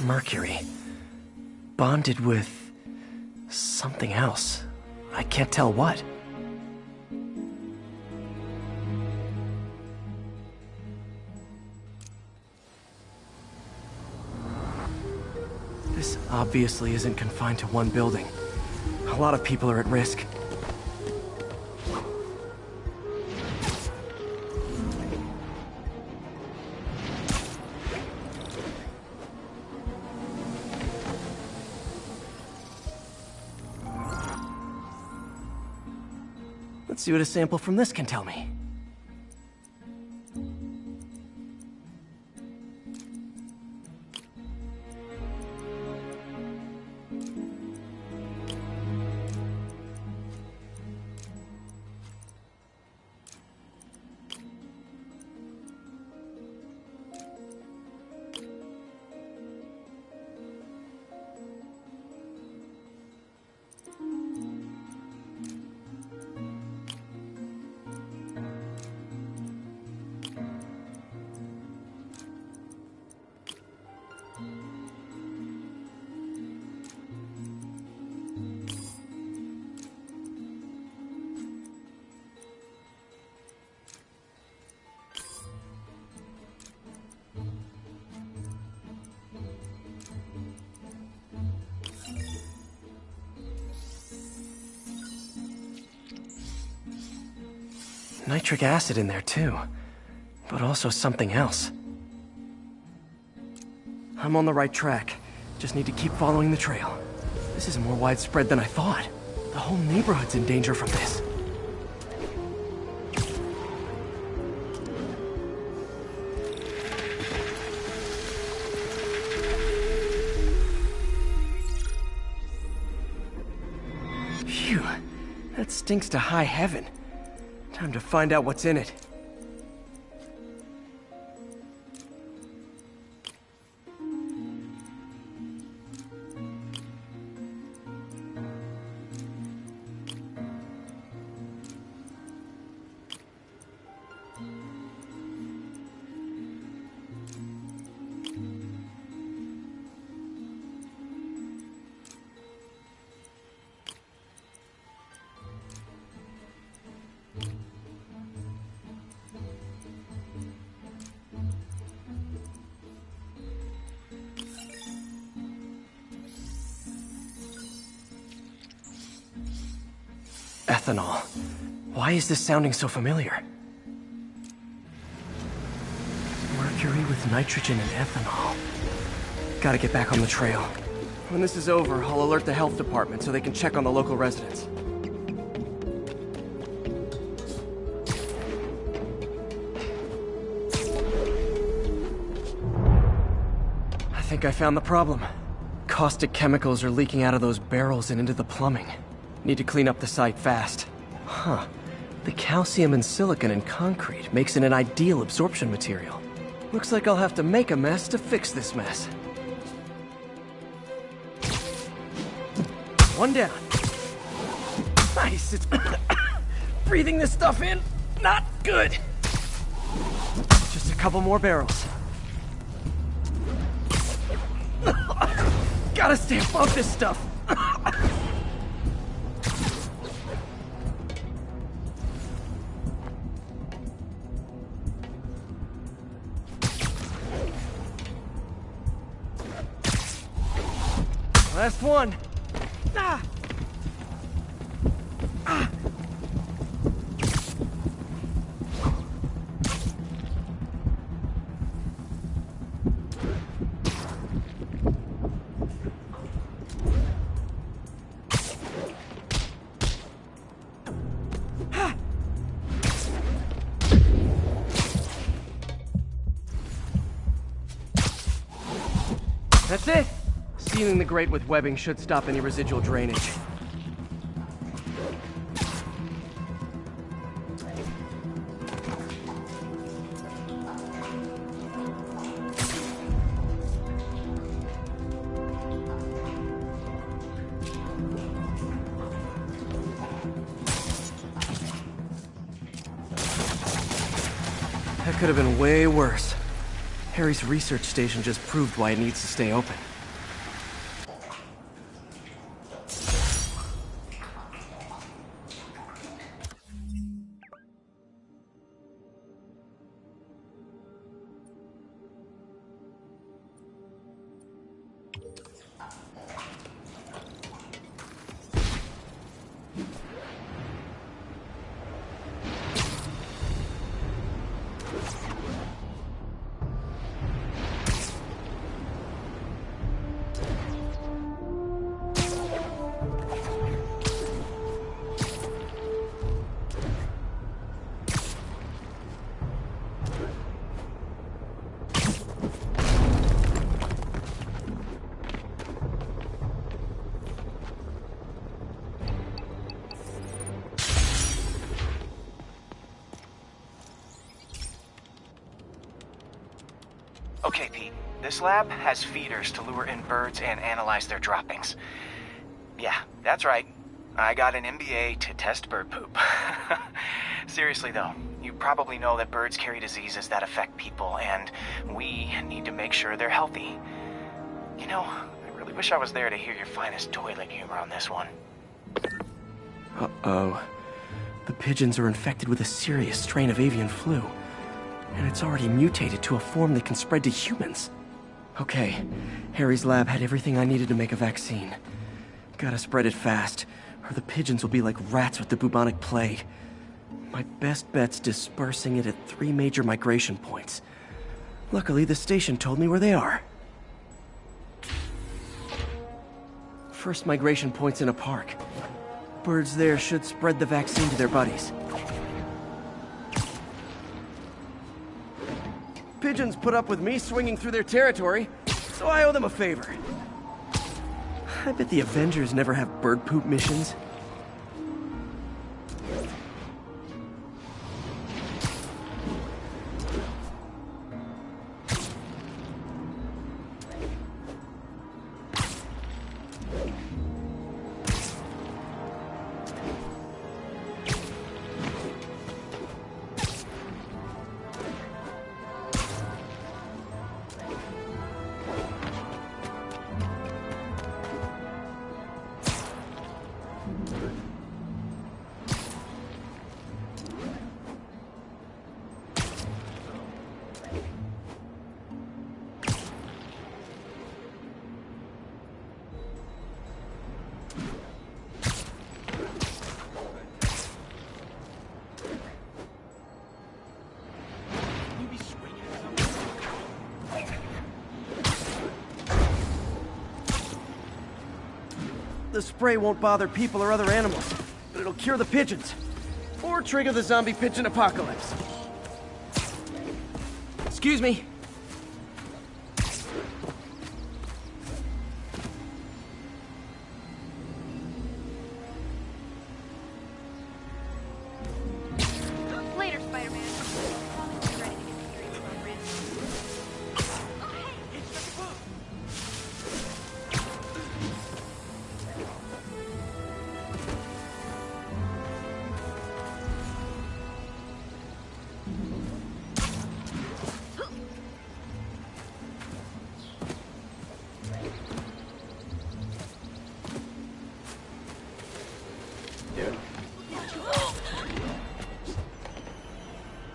Mercury. Bonded with something else. I can't tell what. This obviously isn't confined to one building. A lot of people are at risk. Let's see what a sample from this can tell me. Nitric acid in there too, but also something else. I'm on the right track. Just need to keep following the trail. This is more widespread than I thought. The whole neighborhood's in danger from this. Phew, that stinks to high heaven. Time to find out what's in it. ethanol. Why is this sounding so familiar? Mercury with nitrogen and ethanol. Gotta get back on the trail. When this is over, I'll alert the health department so they can check on the local residents. I think I found the problem. Caustic chemicals are leaking out of those barrels and into the plumbing. Need to clean up the site fast. Huh. The calcium and silicon in concrete makes it an ideal absorption material. Looks like I'll have to make a mess to fix this mess. One down. Nice. It's breathing this stuff in, not good. Just a couple more barrels. Gotta stay above this stuff. Last one. Ah. Ah. That's it. Sealing the grate with webbing should stop any residual drainage. That could have been way worse. Harry's research station just proved why it needs to stay open. Okay, Pete. This lab has feeders to lure in birds and analyze their droppings. Yeah, that's right. I got an MBA to test bird poop. Seriously though, you probably know that birds carry diseases that affect people, and we need to make sure they're healthy. You know, I really wish I was there to hear your finest toilet humor on this one. Uh-oh. The pigeons are infected with a serious strain of avian flu. And it's already mutated to a form that can spread to humans. Okay, Harry's lab had everything I needed to make a vaccine. Gotta spread it fast, or the pigeons will be like rats with the bubonic plague. My best bet's dispersing it at 3 major migration points. Luckily, the station told me where they are. First migration point's in a park. Birds there should spread the vaccine to their buddies. Pigeons put up with me swinging through their territory, so I owe them a favor. I bet the Avengers never have bird poop missions. The spray won't bother people or other animals, but it'll cure the pigeons. Or trigger the zombie pigeon apocalypse. Excuse me. Later, Spider-Man.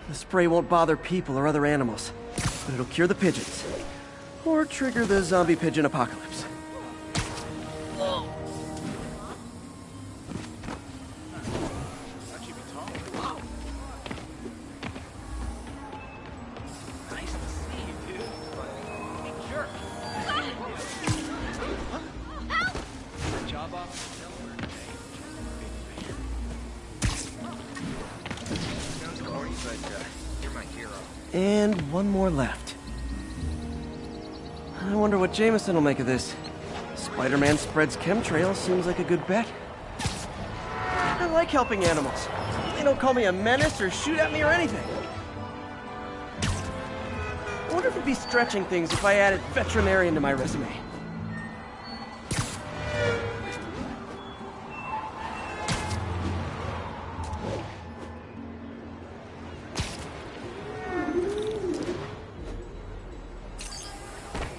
The spray won't bother people or other animals, but it'll cure the pigeons. Or trigger the zombie pigeon apocalypse. And one more left. I wonder what Jameson will make of this. Spider-Man spreads chemtrails seems like a good bet. I like helping animals. They don't call me a menace or shoot at me or anything. I wonder if it'd be stretching things if I added veterinarian to my resume.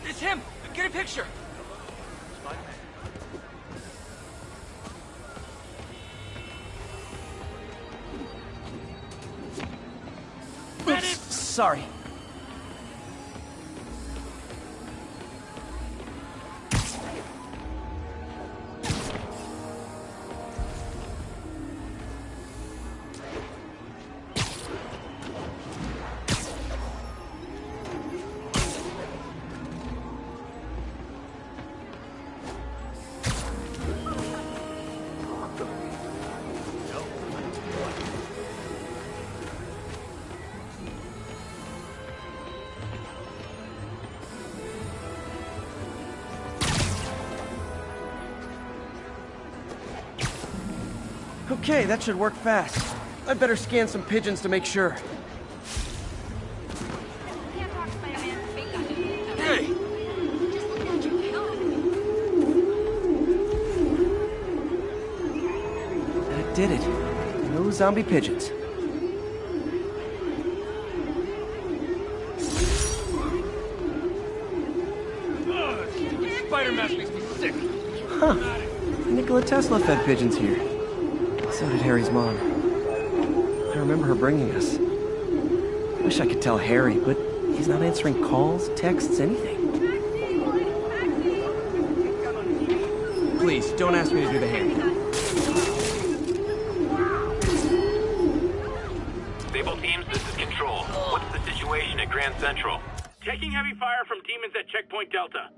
It's him! Get a picture! Oops, sorry. Okay, that should work fast. I'd better scan some pigeons to make sure. Hey! That did it. No zombie pigeons. Spider-Man makes me sick. Huh. Nikola Tesla fed pigeons here. So did Harry's mom. I remember her bringing us. Wish I could tell Harry, but he's not answering calls, texts, anything. Please, don't ask me to do the Harry. Sable teams, this is Control. What's the situation at Grand Central? Taking heavy fire from demons at Checkpoint Delta.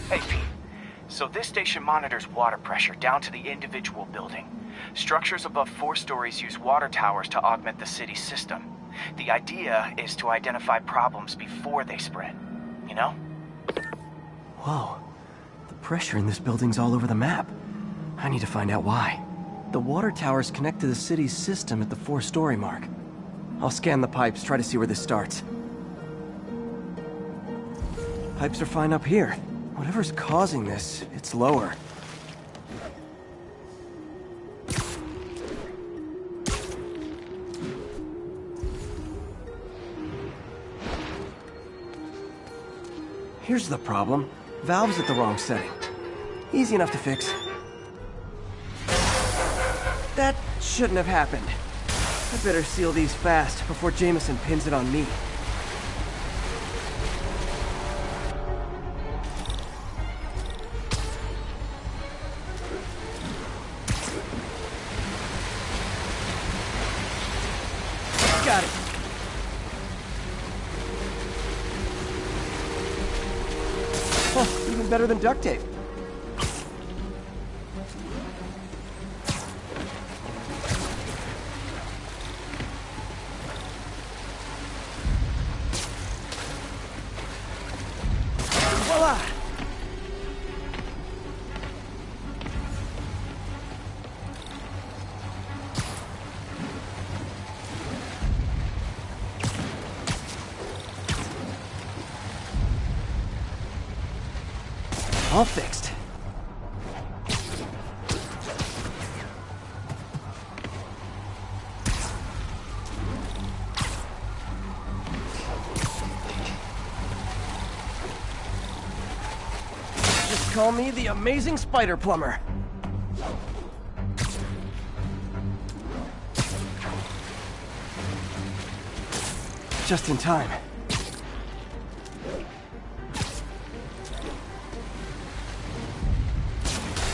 Hey, Pete. So this station monitors water pressure down to the individual building. Structures above 4 stories use water towers to augment the city's system. The idea is to identify problems before they spread, you know? Whoa. The pressure in this building's all over the map. I need to find out why. The water towers connect to the city's system at the 4-story mark. I'll scan the pipes, try to see where this starts. Pipes are fine up here. Whatever's causing this, it's lower. Here's the problem. Valve's at the wrong setting. Easy enough to fix. That shouldn't have happened. I better seal these fast before Jameson pins it on me. Got it. Oh, even better than duct tape. Voila! All fixed. Just call me the amazing spider plumber. Just in time.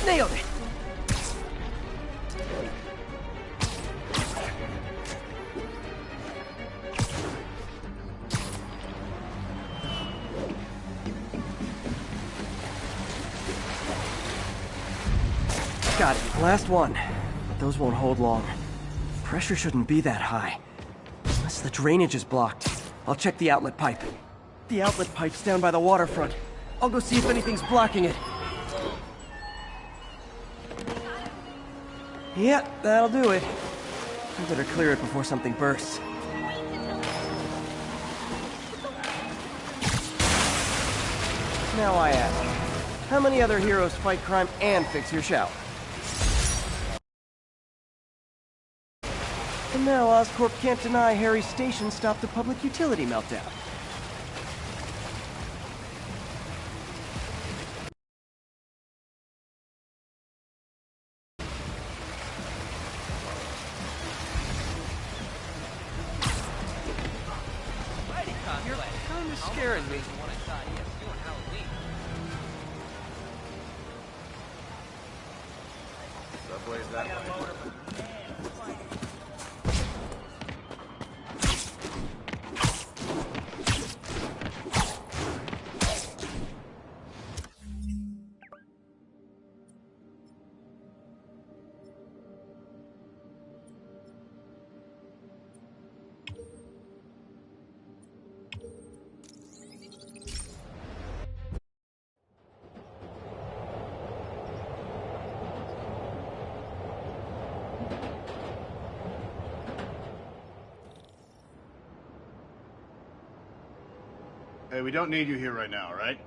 Nailed it! Got it. Last one. But those won't hold long. Pressure shouldn't be that high. Unless the drainage is blocked. I'll check the outlet pipe. The outlet pipe's down by the waterfront. I'll go see if anything's blocking it. Yeah, that'll do it. I better clear it before something bursts. Now I ask, how many other heroes fight crime and fix your shower? And now Oscorp can't deny Harry's station stopped a public utility meltdown. You're kind of scaring me. Subway's that way. Hey, we don't need you here right now, all right?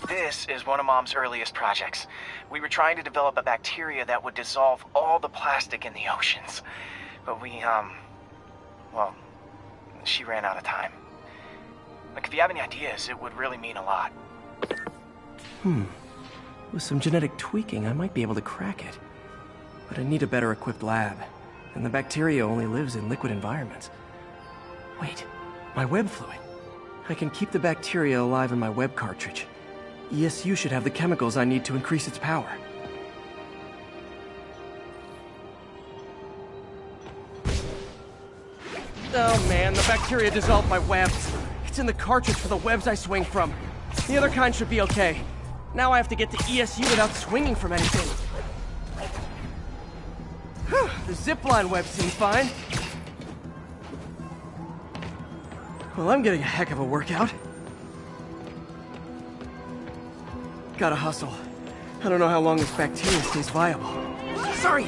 This is one of Mom's earliest projects. We were trying to develop a bacteria that would dissolve all the plastic in the oceans. But well, she ran out of time. Like, if you have any ideas, it would really mean a lot. With some genetic tweaking, I might be able to crack it. But I need a better equipped lab. and the bacteria only lives in liquid environments. Wait, my web fluid. I can keep the bacteria alive in my web cartridge. ESU should have the chemicals I need to increase its power. Oh man, the bacteria dissolved my webs. It's in the cartridge for the webs I swing from. The other kind should be okay. Now I have to get to ESU without swinging from anything. The zipline web seems fine. Well, I'm getting a heck of a workout. Gotta hustle. I don't know how long this bacteria stays viable. Sorry.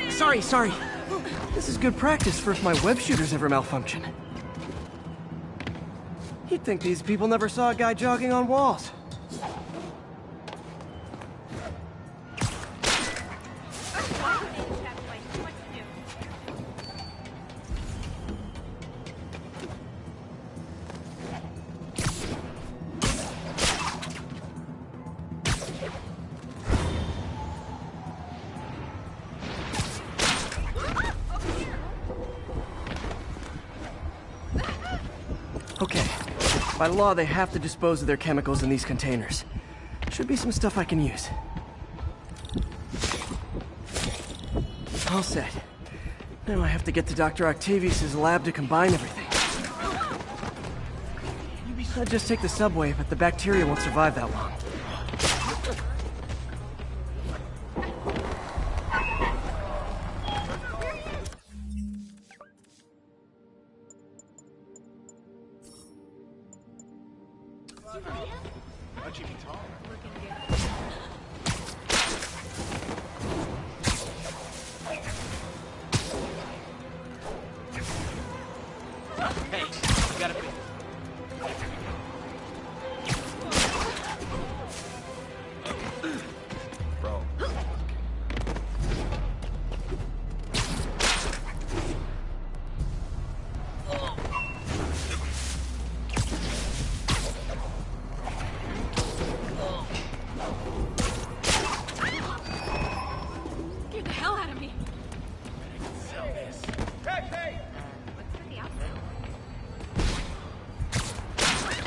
This is good practice for if my web shooters ever malfunction. You'd think these people never saw a guy jogging on walls. Okay. By law, they have to dispose of their chemicals in these containers. Should be some stuff I can use. All set. Now I have to get to Dr. Octavius' lab to combine everything. I'd just take the subway, but the bacteria won't survive that long. How'd you get taller? Hey, you gotta be. Bro. Scared the hell out of me.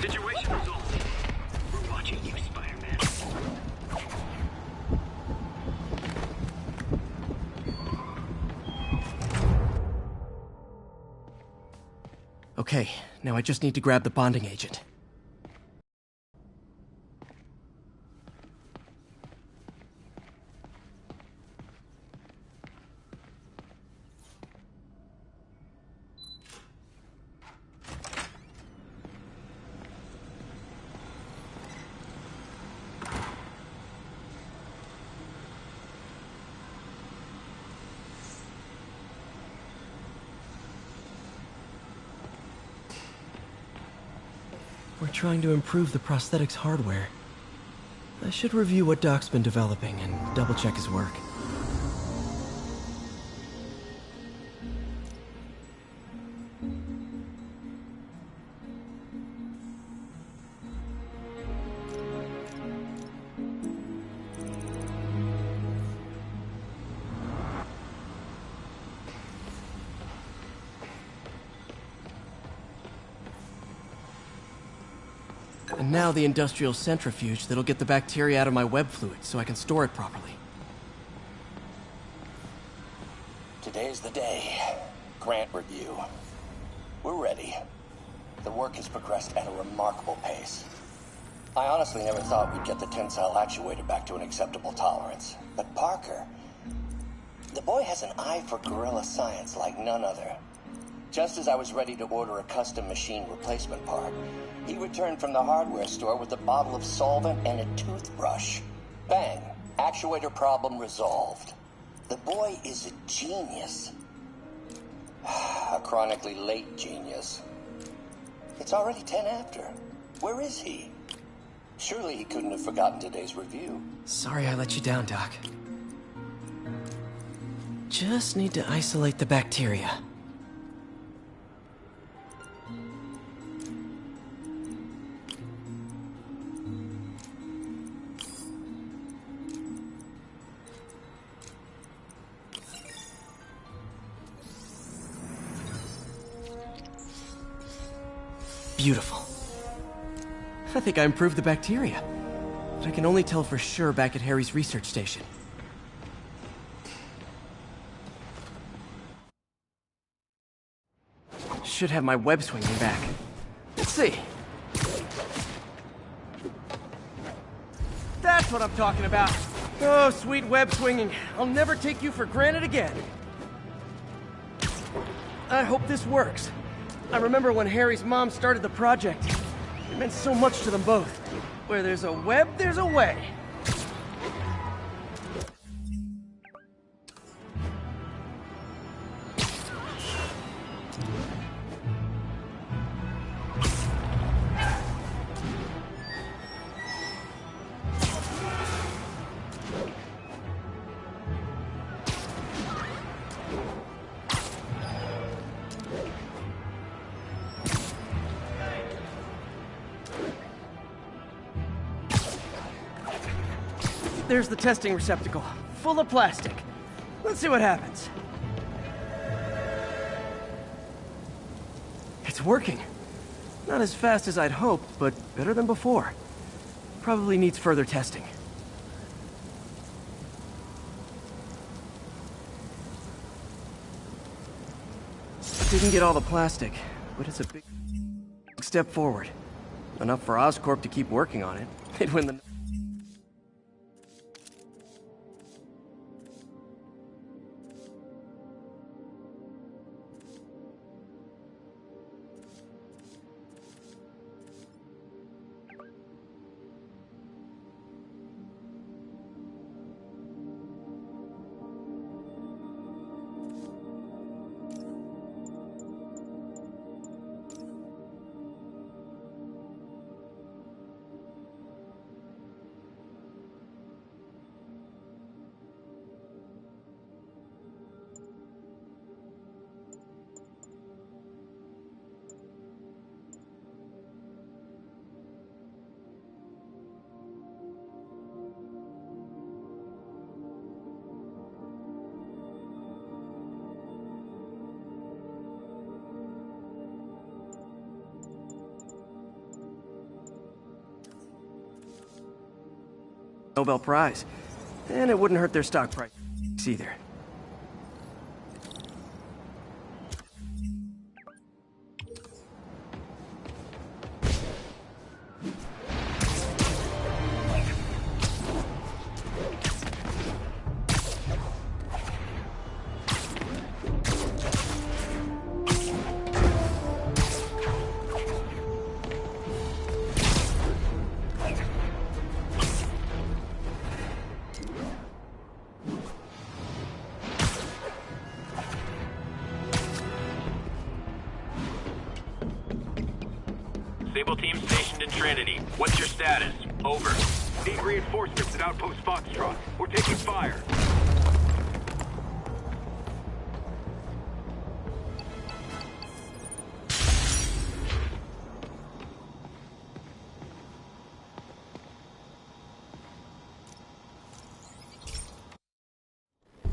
Situation resolved. We're watching you, Spider-Man. Okay, now I just need to grab the bonding agent. We're trying to improve the prosthetics hardware. I should review what Doc's been developing and double-check his work. And now the industrial centrifuge that'll get the bacteria out of my web fluid so I can store it properly. Today's the day. Grant review. We're ready. The work has progressed at a remarkable pace. I honestly never thought we'd get the tensile actuator back to an acceptable tolerance. But Parker, the boy has an eye for guerrilla science like none other. Just as I was ready to order a custom machine replacement part, he returned from the hardware store with a bottle of solvent and a toothbrush. Bang! Actuator problem resolved. The boy is a genius. A chronically late genius. It's already 10 after. Where is he? Surely he couldn't have forgotten today's review. Sorry I let you down, Doc. Just need to isolate the bacteria. Beautiful. I think I improved the bacteria. But I can only tell for sure back at Harry's research station. Should have my web swinging back. Let's see. That's what I'm talking about. Oh, sweet web swinging. I'll never take you for granted again. I hope this works. I remember when Harry's mom started the project. It meant so much to them both. Where there's a web, there's a way. There's the testing receptacle, full of plastic. Let's see what happens. It's working. Not as fast as I'd hoped, but better than before. Probably needs further testing. Didn't get all the plastic, but it's a big step forward. Enough for Oscorp to keep working on it. They'd win the... Nobel Prize. And it wouldn't hurt their stock price either. Sable team stationed in Trinity. What's your status? Over. Need reinforcements at Outpost Foxtrot. We're taking fire.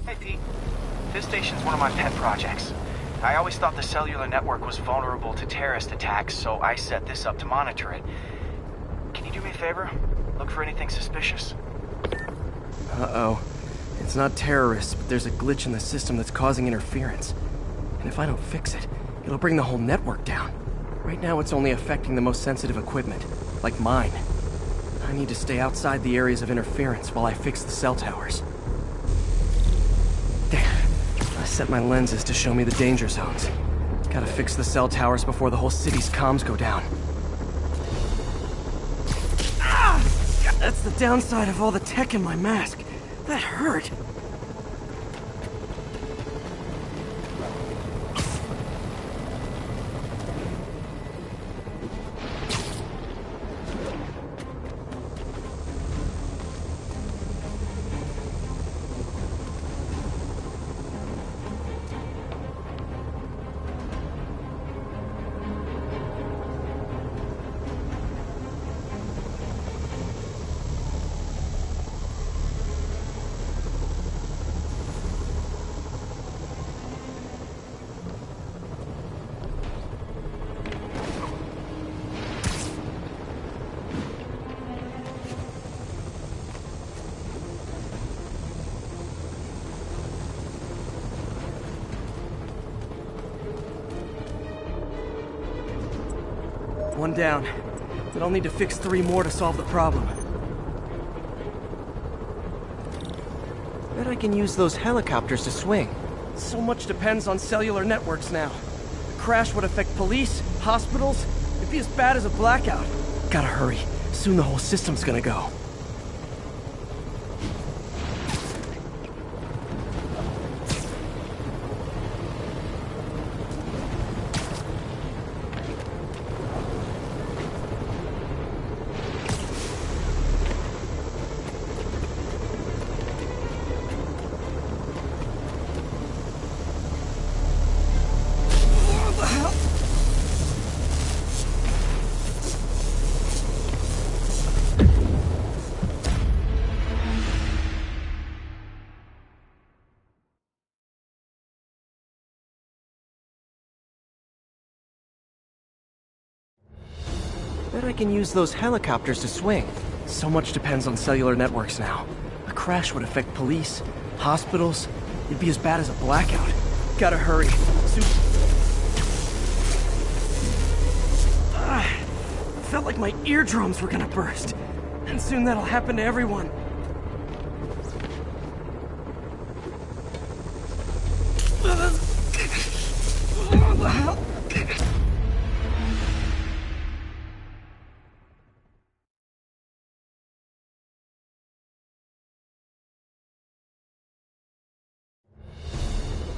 Hey, Pete. This station's one of my pet projects. I always thought the cellular network was vulnerable to terrorist attacks, so I set this up to monitor it. Can you do me a favor? Look for anything suspicious? Uh-oh. It's not terrorists, but there's a glitch in the system that's causing interference. And if I don't fix it, it'll bring the whole network down. Right now it's only affecting the most sensitive equipment, like mine. I need to stay outside the areas of interference while I fix the cell towers. There. I set my lenses to show me the danger zones. Gotta fix the cell towers before the whole city's comms go down. Ah! That's the downside of all the tech in my mask. That hurt. One down. But I'll need to fix 3 more to solve the problem. Bet I can use those helicopters to swing. So much depends on cellular networks now. A crash would affect police, hospitals. It'd be as bad as a blackout. Gotta hurry. Soon the whole system's gonna go. Bet I can use those helicopters to swing. So much depends on cellular networks now. A crash would affect police, hospitals. It'd be as bad as a blackout. Gotta hurry. Felt like my eardrums were gonna burst. And soon that'll happen to everyone.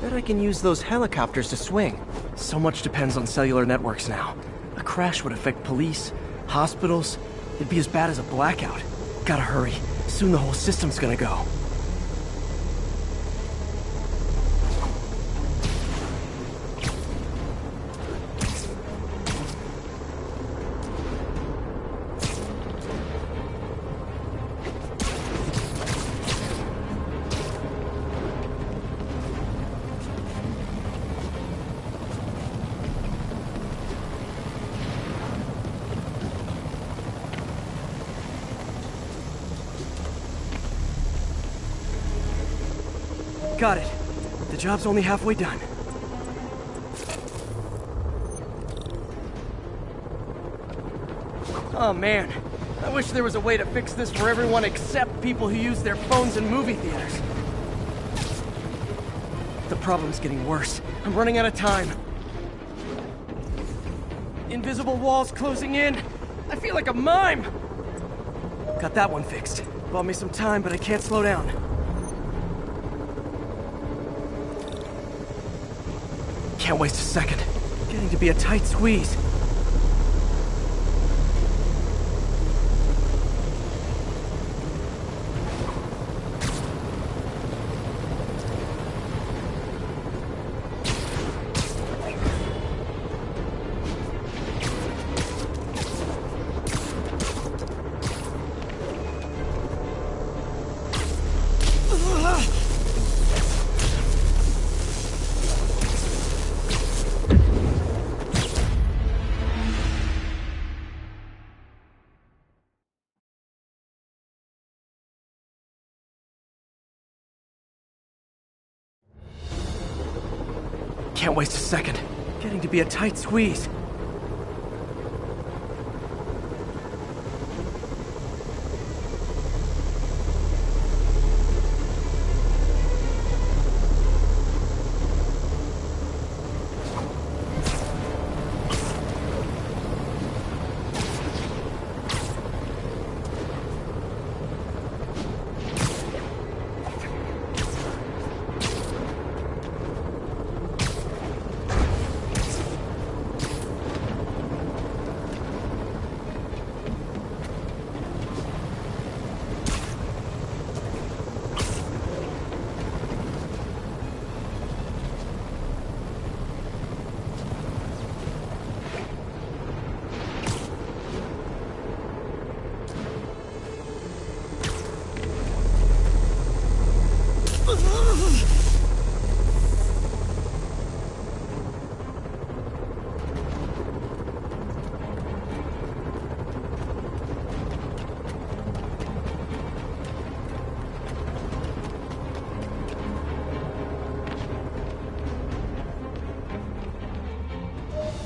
Bet I can use those helicopters to swing. So much depends on cellular networks now. A crash would affect police, hospitals. It'd be as bad as a blackout. Gotta hurry. Soon the whole system's gonna go. Got it. The job's only halfway done. Oh man, I wish there was a way to fix this for everyone except people who use their phones in movie theaters. The problem's getting worse. I'm running out of time. Invisible walls closing in. I feel like a mime. Got that one fixed. Bought me some time, but I can't slow down. Can't waste a second. Getting to be a tight squeeze. Can't waste a second. Getting to be a tight squeeze.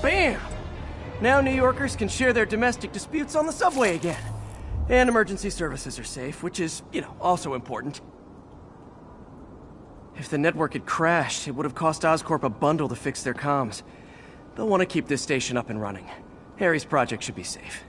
Bam! Now New Yorkers can share their domestic disputes on the subway again. And emergency services are safe, which is, also important. If the network had crashed, it would have cost Oscorp a bundle to fix their comms. They'll want to keep this station up and running. Harry's project should be safe.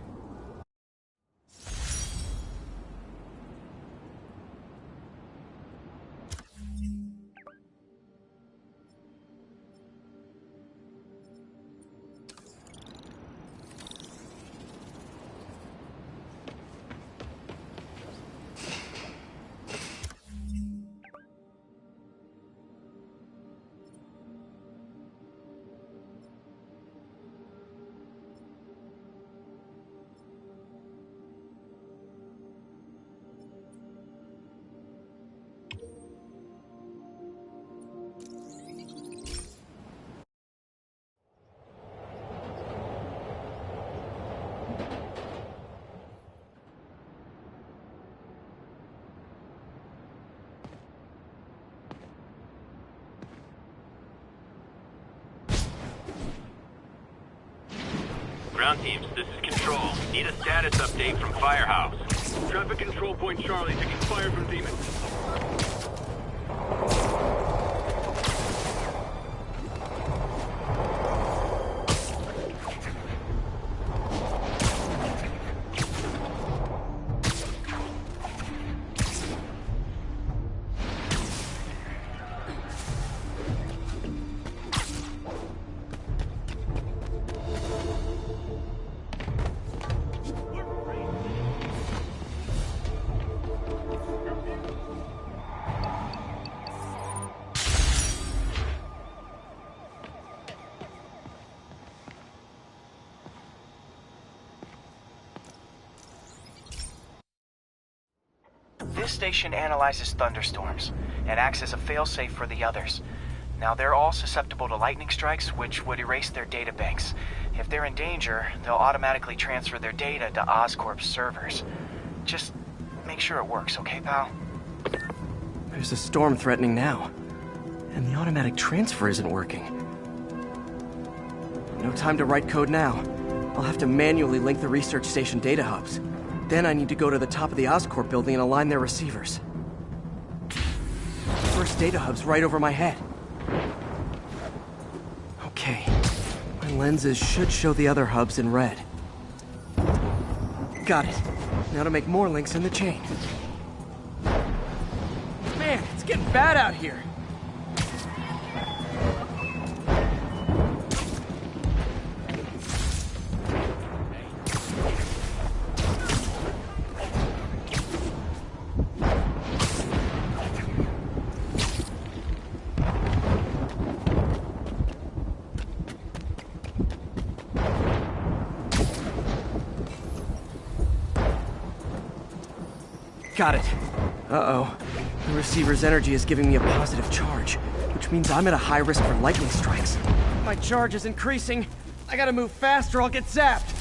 Ground teams, this is Control. Need a status update from Firehouse. Traffic control point Charlie, taking fire from demons. This station analyzes thunderstorms and acts as a failsafe for the others. Now, they're all susceptible to lightning strikes, which would erase their data banks. If they're in danger, they'll automatically transfer their data to Oscorp's servers. Just make sure it works, okay, pal? There's a storm threatening now, and the automatic transfer isn't working. No time to write code now. I'll have to manually link the research station data hubs. Then I need to go to the top of the Oscorp building and align their receivers. First data hub's right over my head. Okay. My lenses should show the other hubs in red. Got it. Now to make more links in the chain. Man, it's getting bad out here. Got it. Uh-oh. The receiver's energy is giving me a positive charge, which means I'm at a high risk for lightning strikes. My charge is increasing. I gotta move fast or I'll get zapped.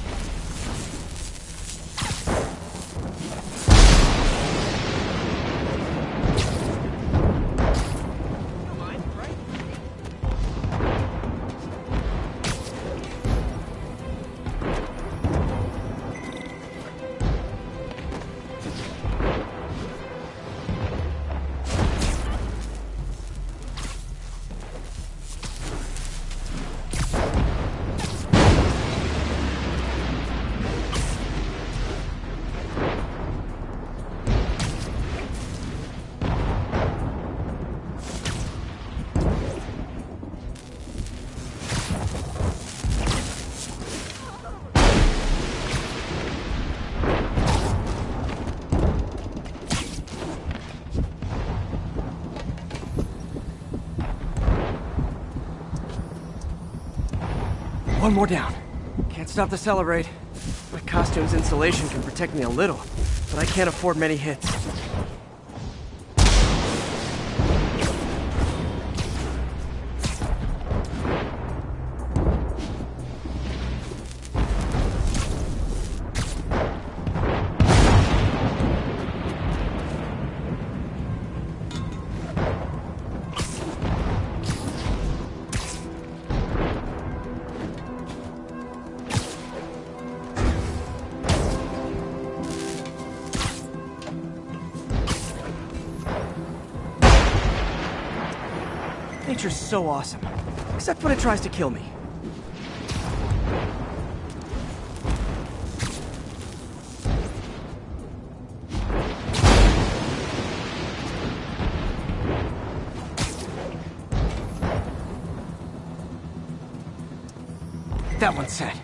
One more down. Can't stop to celebrate. My costume's insulation can protect me a little, but I can't afford many hits. Nature's so awesome. Except when it tries to kill me. That one's set.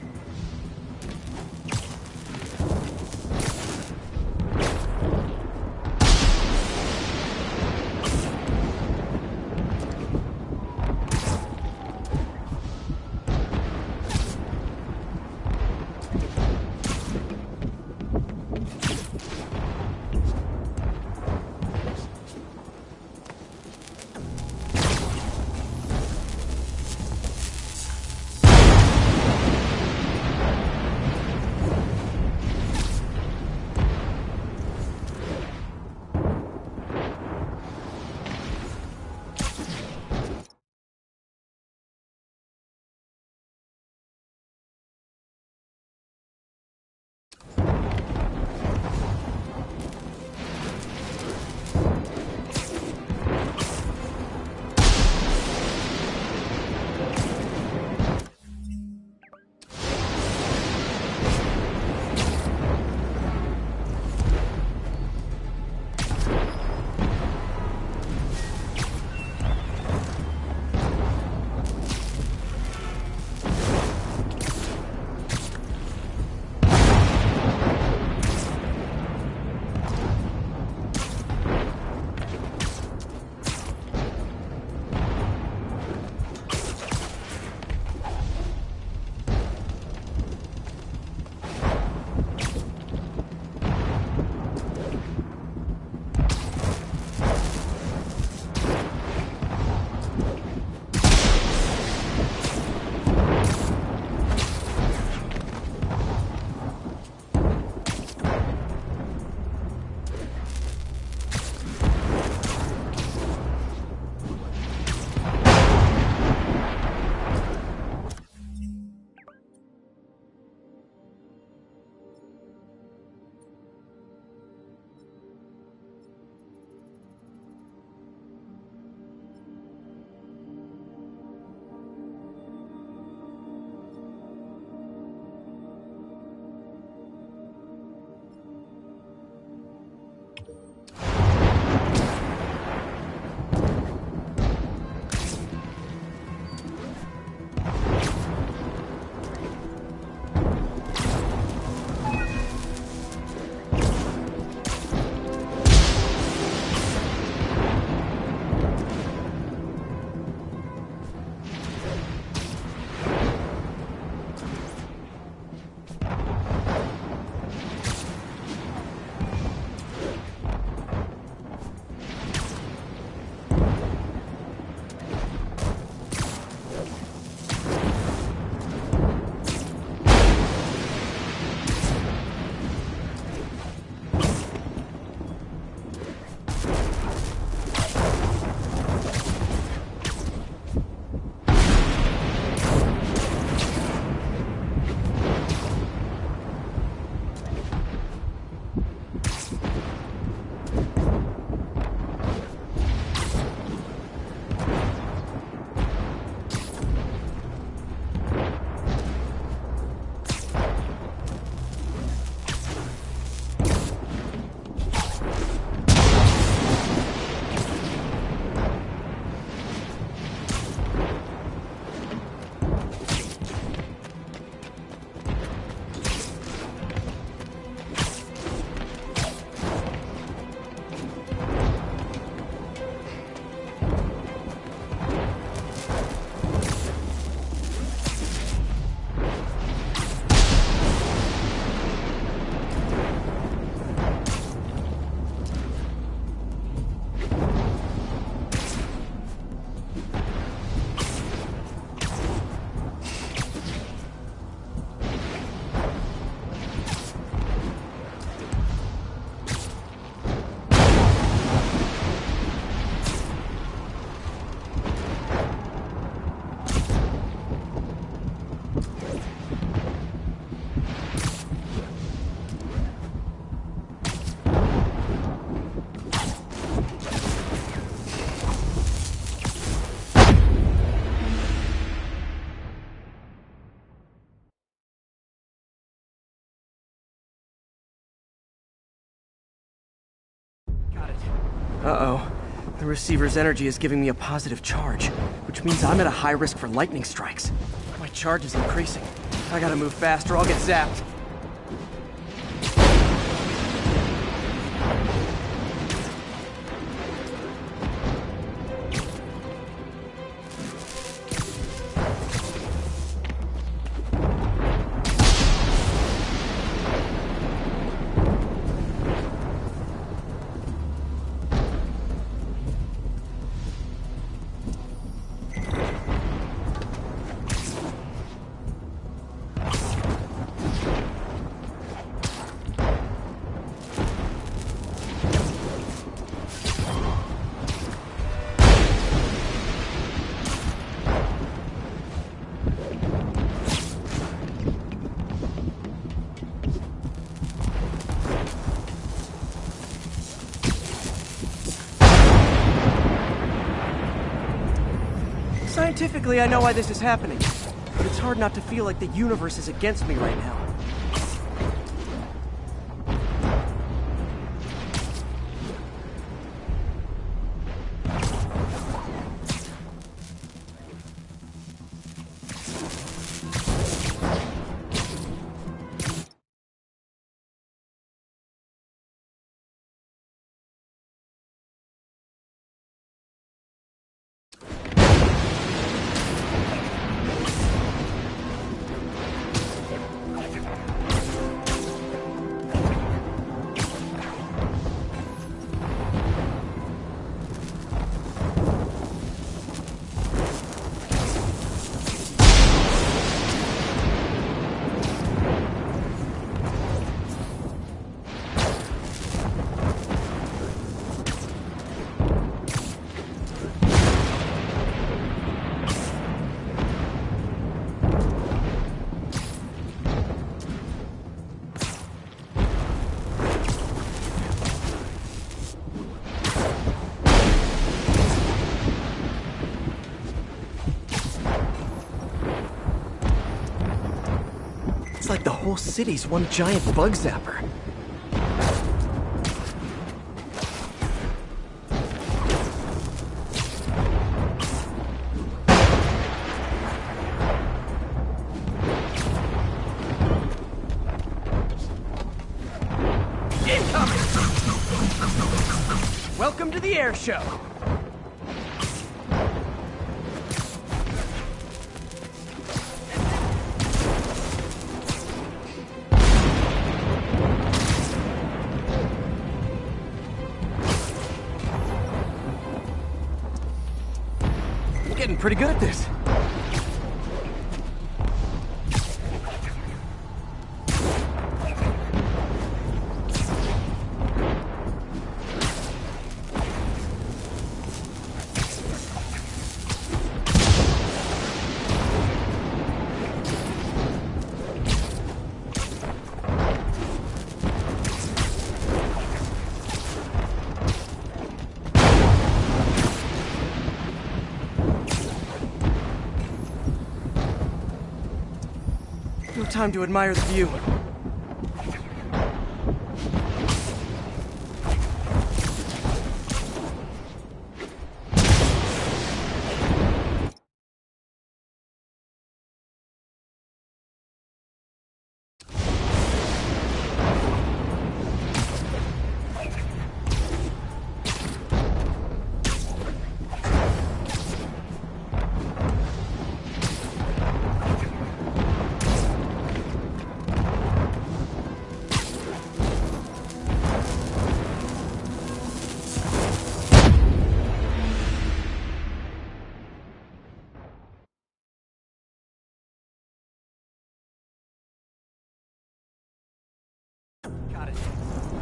Uh-oh. The receiver's energy is giving me a positive charge, which means I'm at a high risk for lightning strikes. My charge is increasing. I gotta move fast or I'll get zapped. Scientifically, I know why this is happening, but it's hard not to feel like the universe is against me right now. It's like the whole city's one giant bug zapper. Incoming! Welcome to the air show. Getting pretty good at this. No time to admire the view.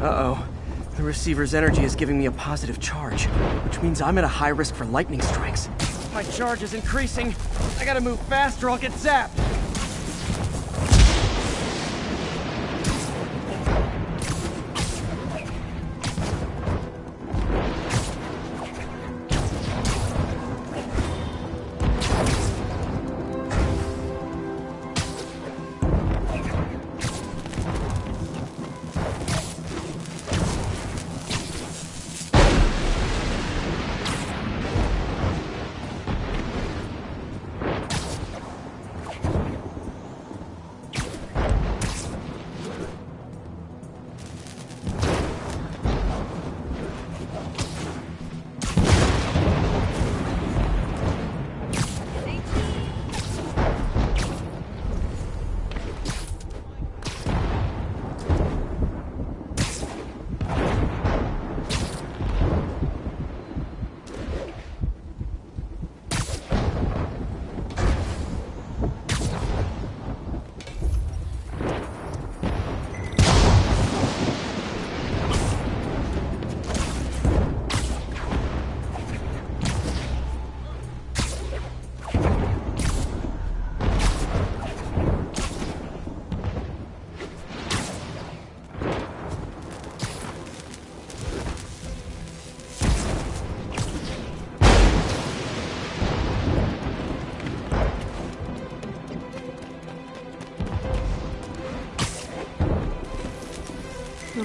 Uh-oh. The receiver's energy is giving me a positive charge, which means I'm at a high risk for lightning strikes. My charge is increasing. I gotta move fast or I'll get zapped.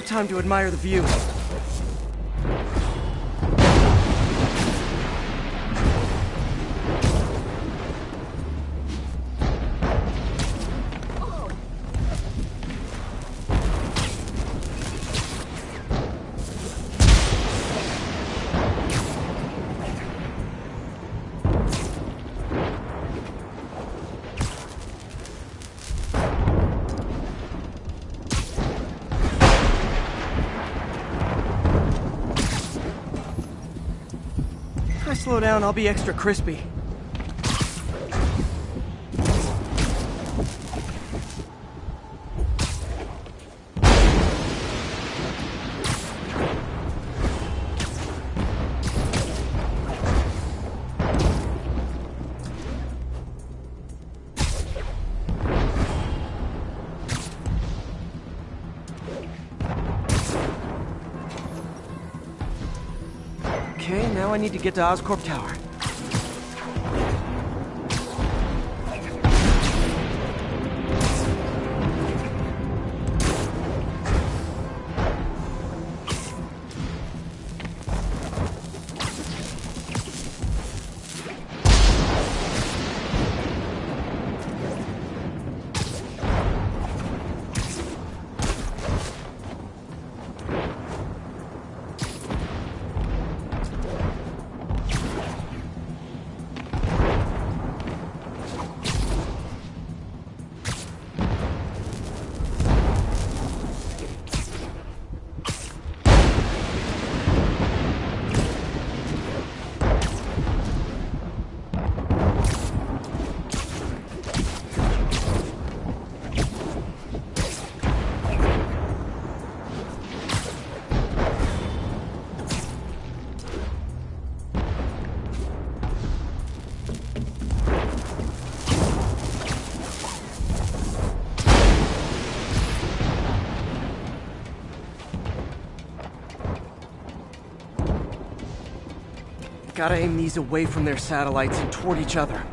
time to admire the view. If I slow down, I'll be extra crispy. Okay, now I need to get to Oscorp Tower. Gotta aim these away from their satellites and toward each other.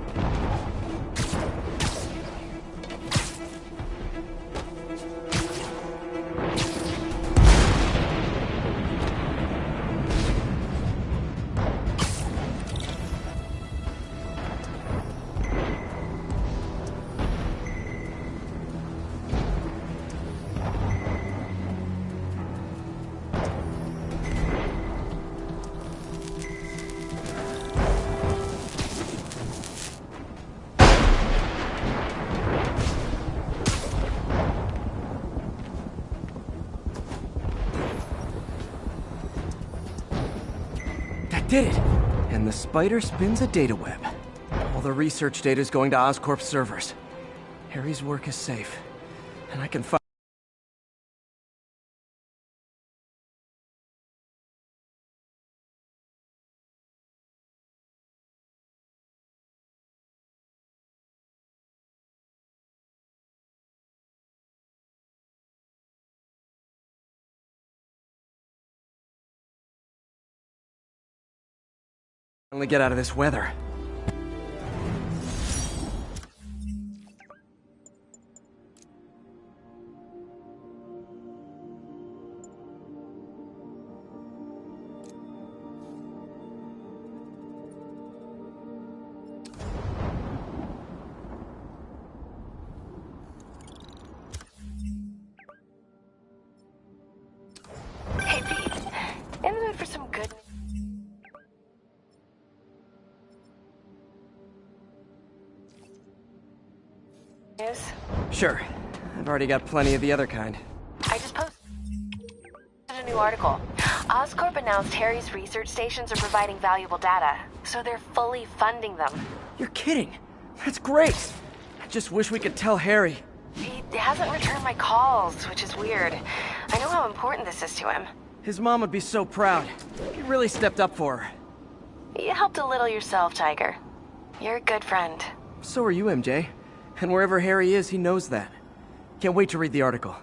Did it! And the spider spins a data web. All the research data is going to Oscorp servers. Harry's work is safe, and I can finally get out of this weather. Hey, Pete. In the mood for some good news? Sure. I've already got plenty of the other kind. I just posted a new article. Oscorp announced Harry's research stations are providing valuable data, so they're fully funding them. You're kidding! That's great! I just wish we could tell Harry. He hasn't returned my calls, which is weird. I know how important this is to him. His mom would be so proud. He really stepped up for her. You helped a little yourself, Tiger. You're a good friend. So are you, MJ. And wherever Harry is, he knows that. Can't wait to read the article.